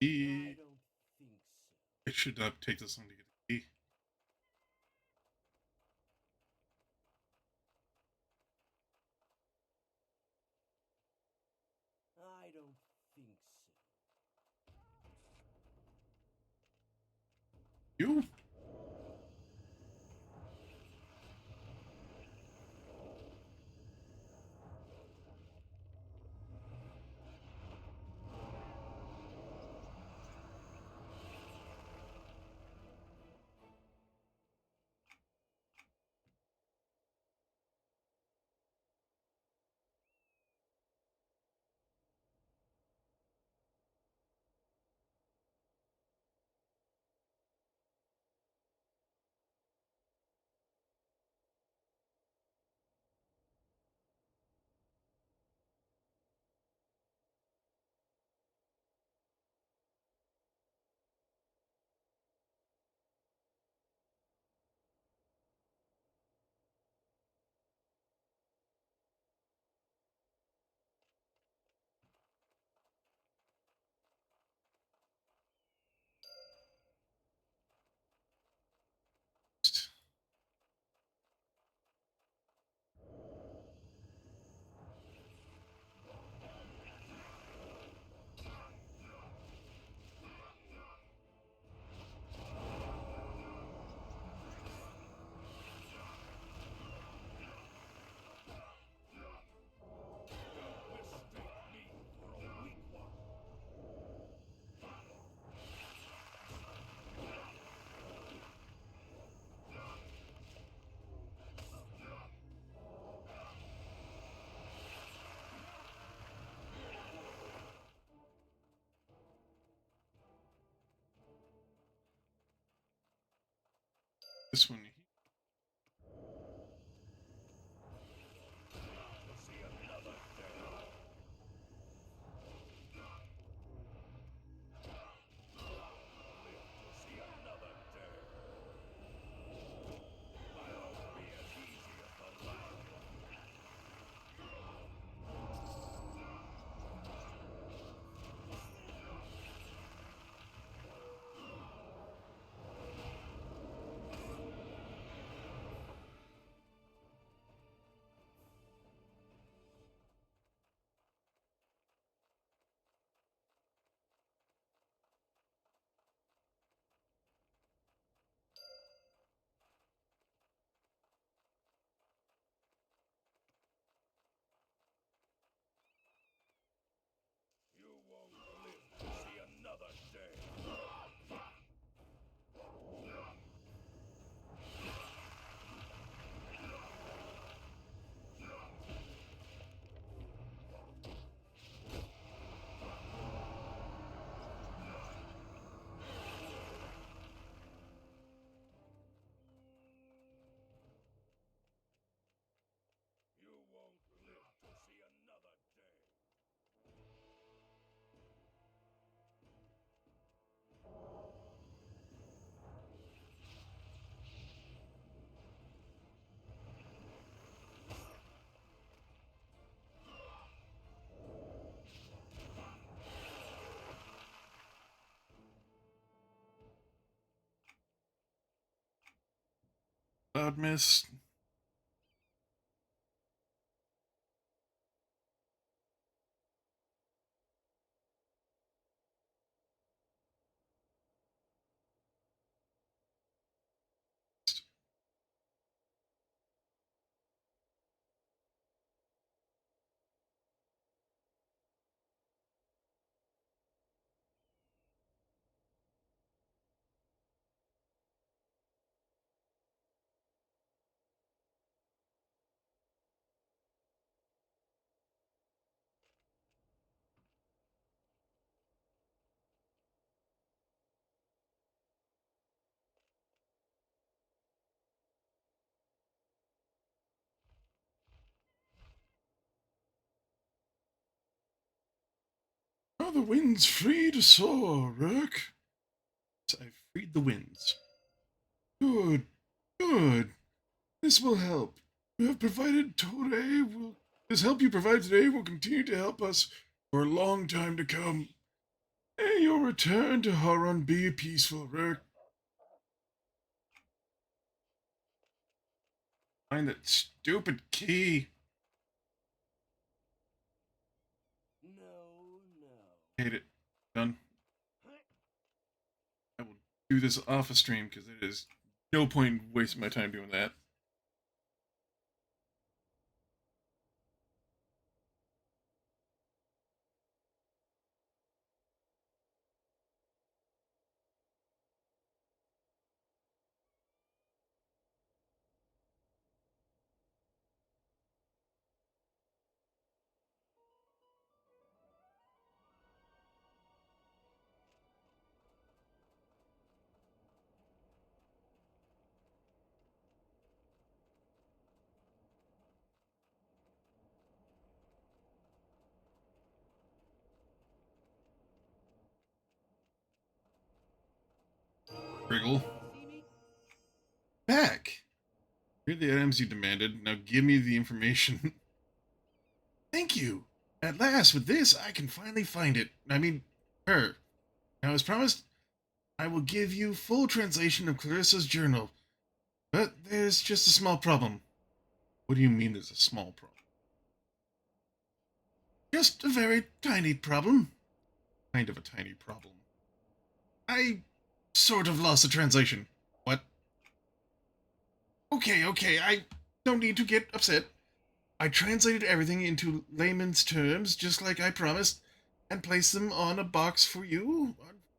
I I don't think so. should not take this long to get a key. I don't think so. You? Mistake me for a weak one. This one. To see another day. Live to see another day. I won't be as easy as the last one. Cloud mist. Now the wind's free to soar, Rook. I've freed the winds. Good, good. This will help. You have provided today will this help you provide today will continue to help us for a long time to come. May your return to Haran be peaceful, Rook. Find that stupid key. No, no. Hate it. Done. I will do this off a stream because it is no point in wasting my time doing that. Wriggle. See me? Back. Here are the items you demanded. Now give me the information. Thank you. At last, with this, I can finally find it. I mean, her. Now, as promised, I will give you full translation of Clarissa's journal. But there's just a small problem. What do you mean there's a small problem? Just a very tiny problem. Kind of a tiny problem. I sort of lost the translation. What? Okay, I don't need to get upset. I translated everything into layman's terms, just like I promised, and placed them on a box for you.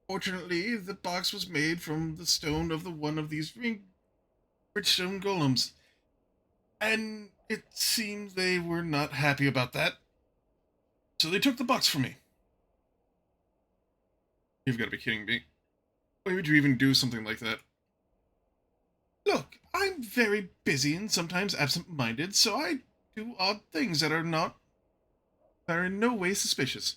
Unfortunately, the box was made from the stone of one of these Richstone golems, and it seems they were not happy about that. So they took the box from me. You've got to be kidding me. Why would you even do something like that? Look, I'm very busy and sometimes absent-minded, so I do odd things that are in no way suspicious.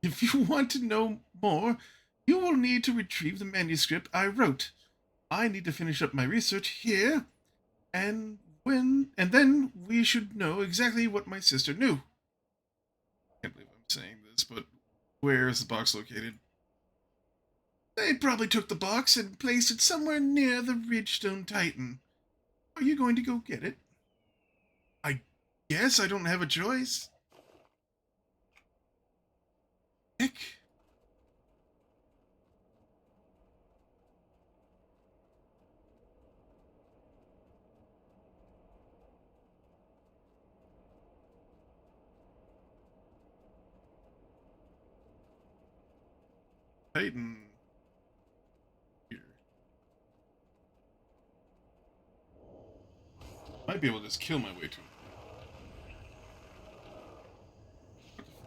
If you want to know more, you will need to retrieve the manuscript I wrote. I need to finish up my research here, and then we should know exactly what my sister knew. I can't believe I'm saying this, but where is the box located? They probably took the box and placed it somewhere near the Ridgestone Titan. Are you going to go get it? I guess I don't have a choice. Heck. Titan. Here. Might be able to just kill my way to it.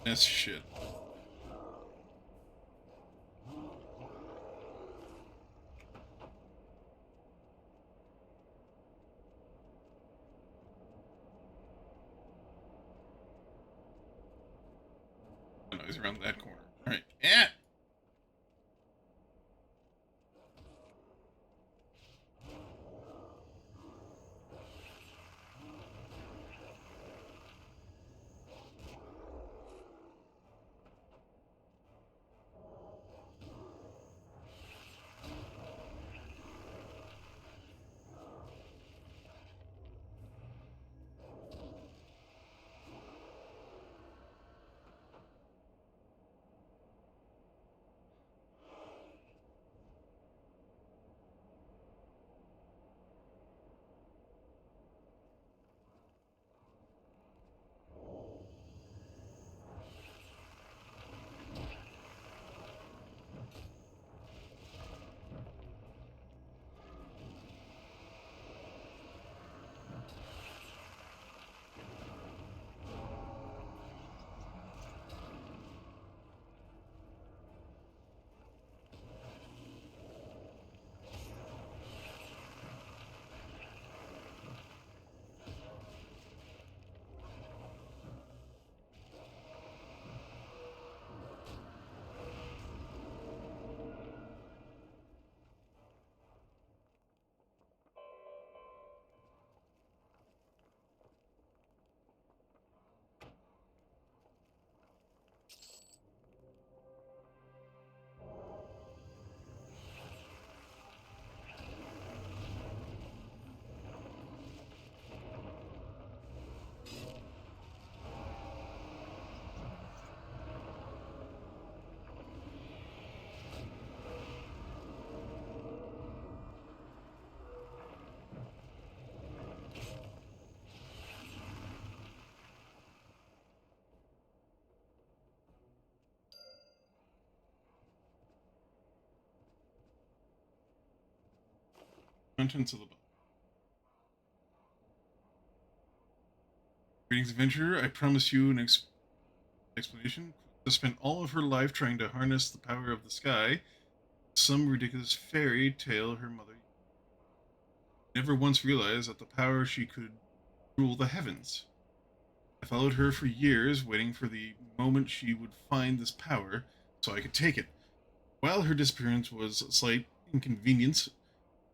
That's shit. Oh, no, he's around that corner. Alright. Yeah! Contents of the book. Greetings, adventurer. I promise you an explanation. Questa spent all of her life trying to harness the power of the sky. Some ridiculous fairy tale her mother never once realized that the power she could rule the heavens. I followed her for years, waiting for the moment she would find this power so I could take it. While her disappearance was a slight inconvenience,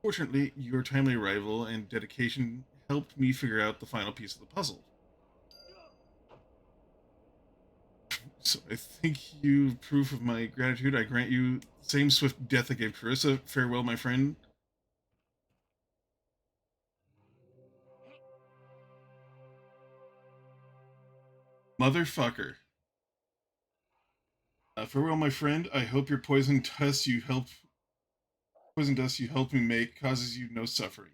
fortunately, your timely arrival and dedication helped me figure out the final piece of the puzzle. So I thank you, proof of my gratitude. I grant you the same swift death I gave Carissa. Farewell, my friend. Motherfucker. Farewell, my friend. I hope your poison dust you helped me make causes you no suffering.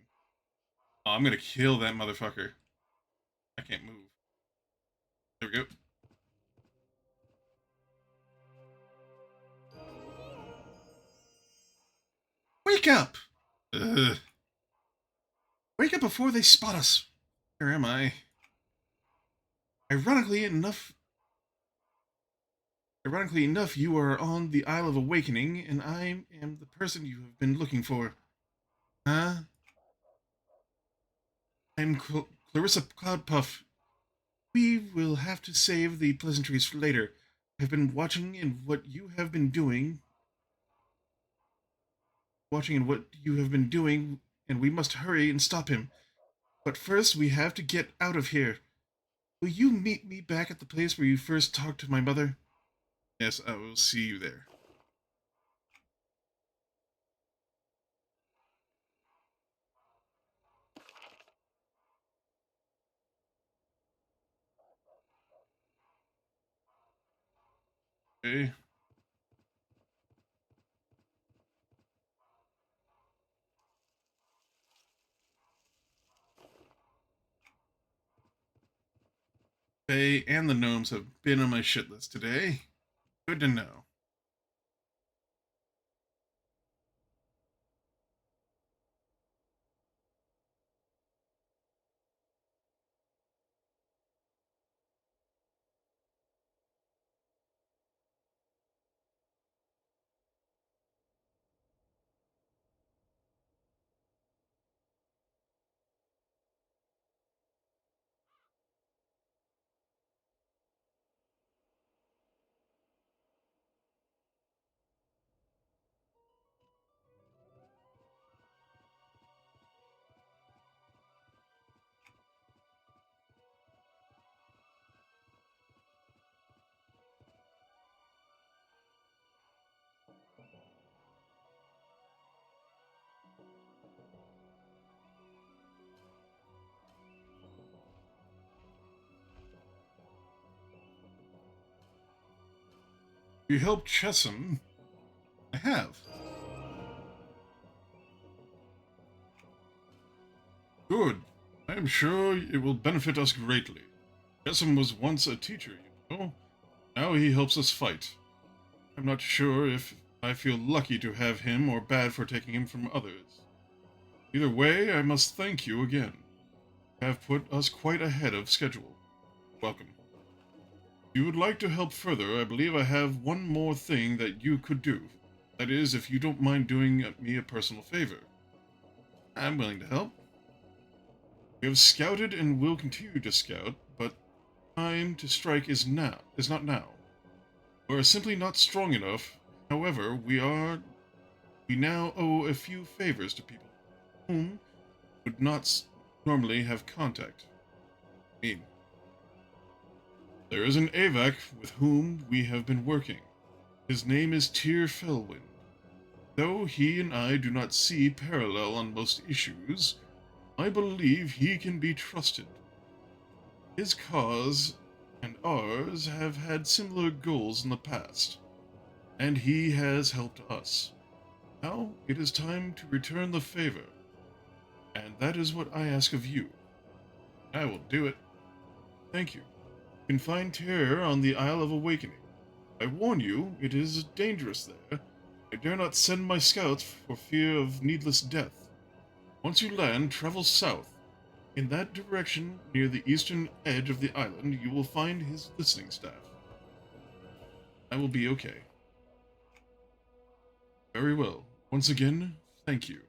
Oh, I'm gonna kill that motherfucker. I can't move. There we go. Wake up! Ugh. Wake up before they spot us. Where am I? Ironically enough, you are on the Isle of Awakening, and I am the person you have been looking for. Huh? I'm Clarissa Cloudpuff. We will have to save the pleasantries for later. I've been watching what you have been doing, and we must hurry and stop him. But first, we have to get out of here. Will you meet me back at the place where you first talked to my mother? Yes, I will see you there. Okay. Faye and the gnomes have been on my shit list today. Good to know. You helped Chessum? I have. Good. I am sure it will benefit us greatly. Chessum was once a teacher, you know. Now he helps us fight. I'm not sure if I feel lucky to have him or bad for taking him from others. Either way, I must thank you again. You have put us quite ahead of schedule. Welcome. If you would like to help further, I believe I have one more thing that you could do. That is, if you don't mind doing me a personal favor. I'm willing to help. We have scouted and will continue to scout, but time to strike is not now. We are simply not strong enough. However, we now owe a few favors to people whom would not normally have contact. I mean, there is an AVAC with whom we have been working. His name is Tyr Felwind. Though he and I do not see parallel on most issues, I believe he can be trusted. His cause and ours have had similar goals in the past, and he has helped us. Now it is time to return the favor, and that is what I ask of you. I will do it. Thank you. You can find Tyr on the Isle of Awakening. I warn you, it is dangerous there. I dare not send my scouts for fear of needless death. Once you land, travel south. In that direction, near the eastern edge of the island, you will find his listening staff. I will be okay. Very well. Once again, thank you.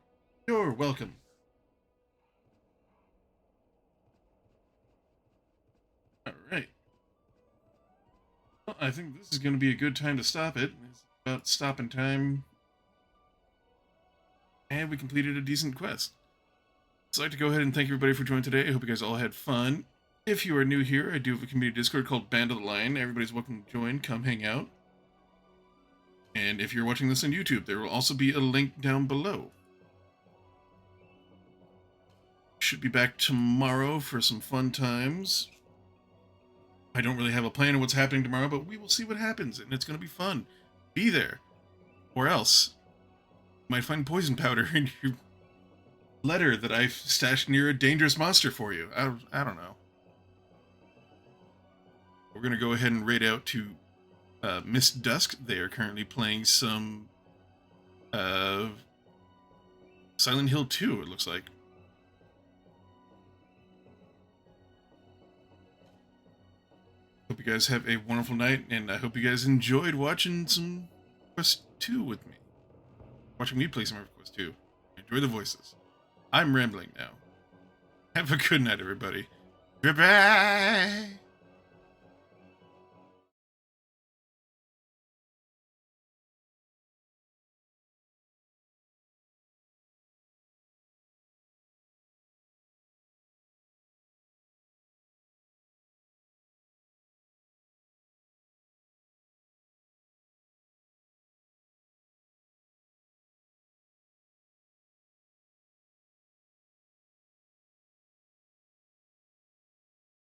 You're welcome. Alright. Well, I think this is going to be a good time to stop it. It's about stopping time. And we completed a decent quest. So I'd like to go ahead and thank everybody for joining today. I hope you guys all had fun. If you are new here, I do have a community Discord called Band of the Lion. Everybody's welcome to join. Come hang out. And if you're watching this on YouTube, there will also be a link down below. Should be back tomorrow for some fun times. I don't really have a plan of what's happening tomorrow, but we will see what happens, and it's going to be fun. Be there. Or else, you might find poison powder in your letter that I've stashed near a dangerous monster for you. I don't know. We're going to go ahead and raid out to Miss Dusk. They are currently playing some Silent Hill 2, it looks like. Hope you guys have a wonderful night, and I hope you guys enjoyed watching some Quest 2 with me. Watching me play some of Quest 2. Enjoy the voices. I'm rambling now. Have a good night, everybody. Goodbye!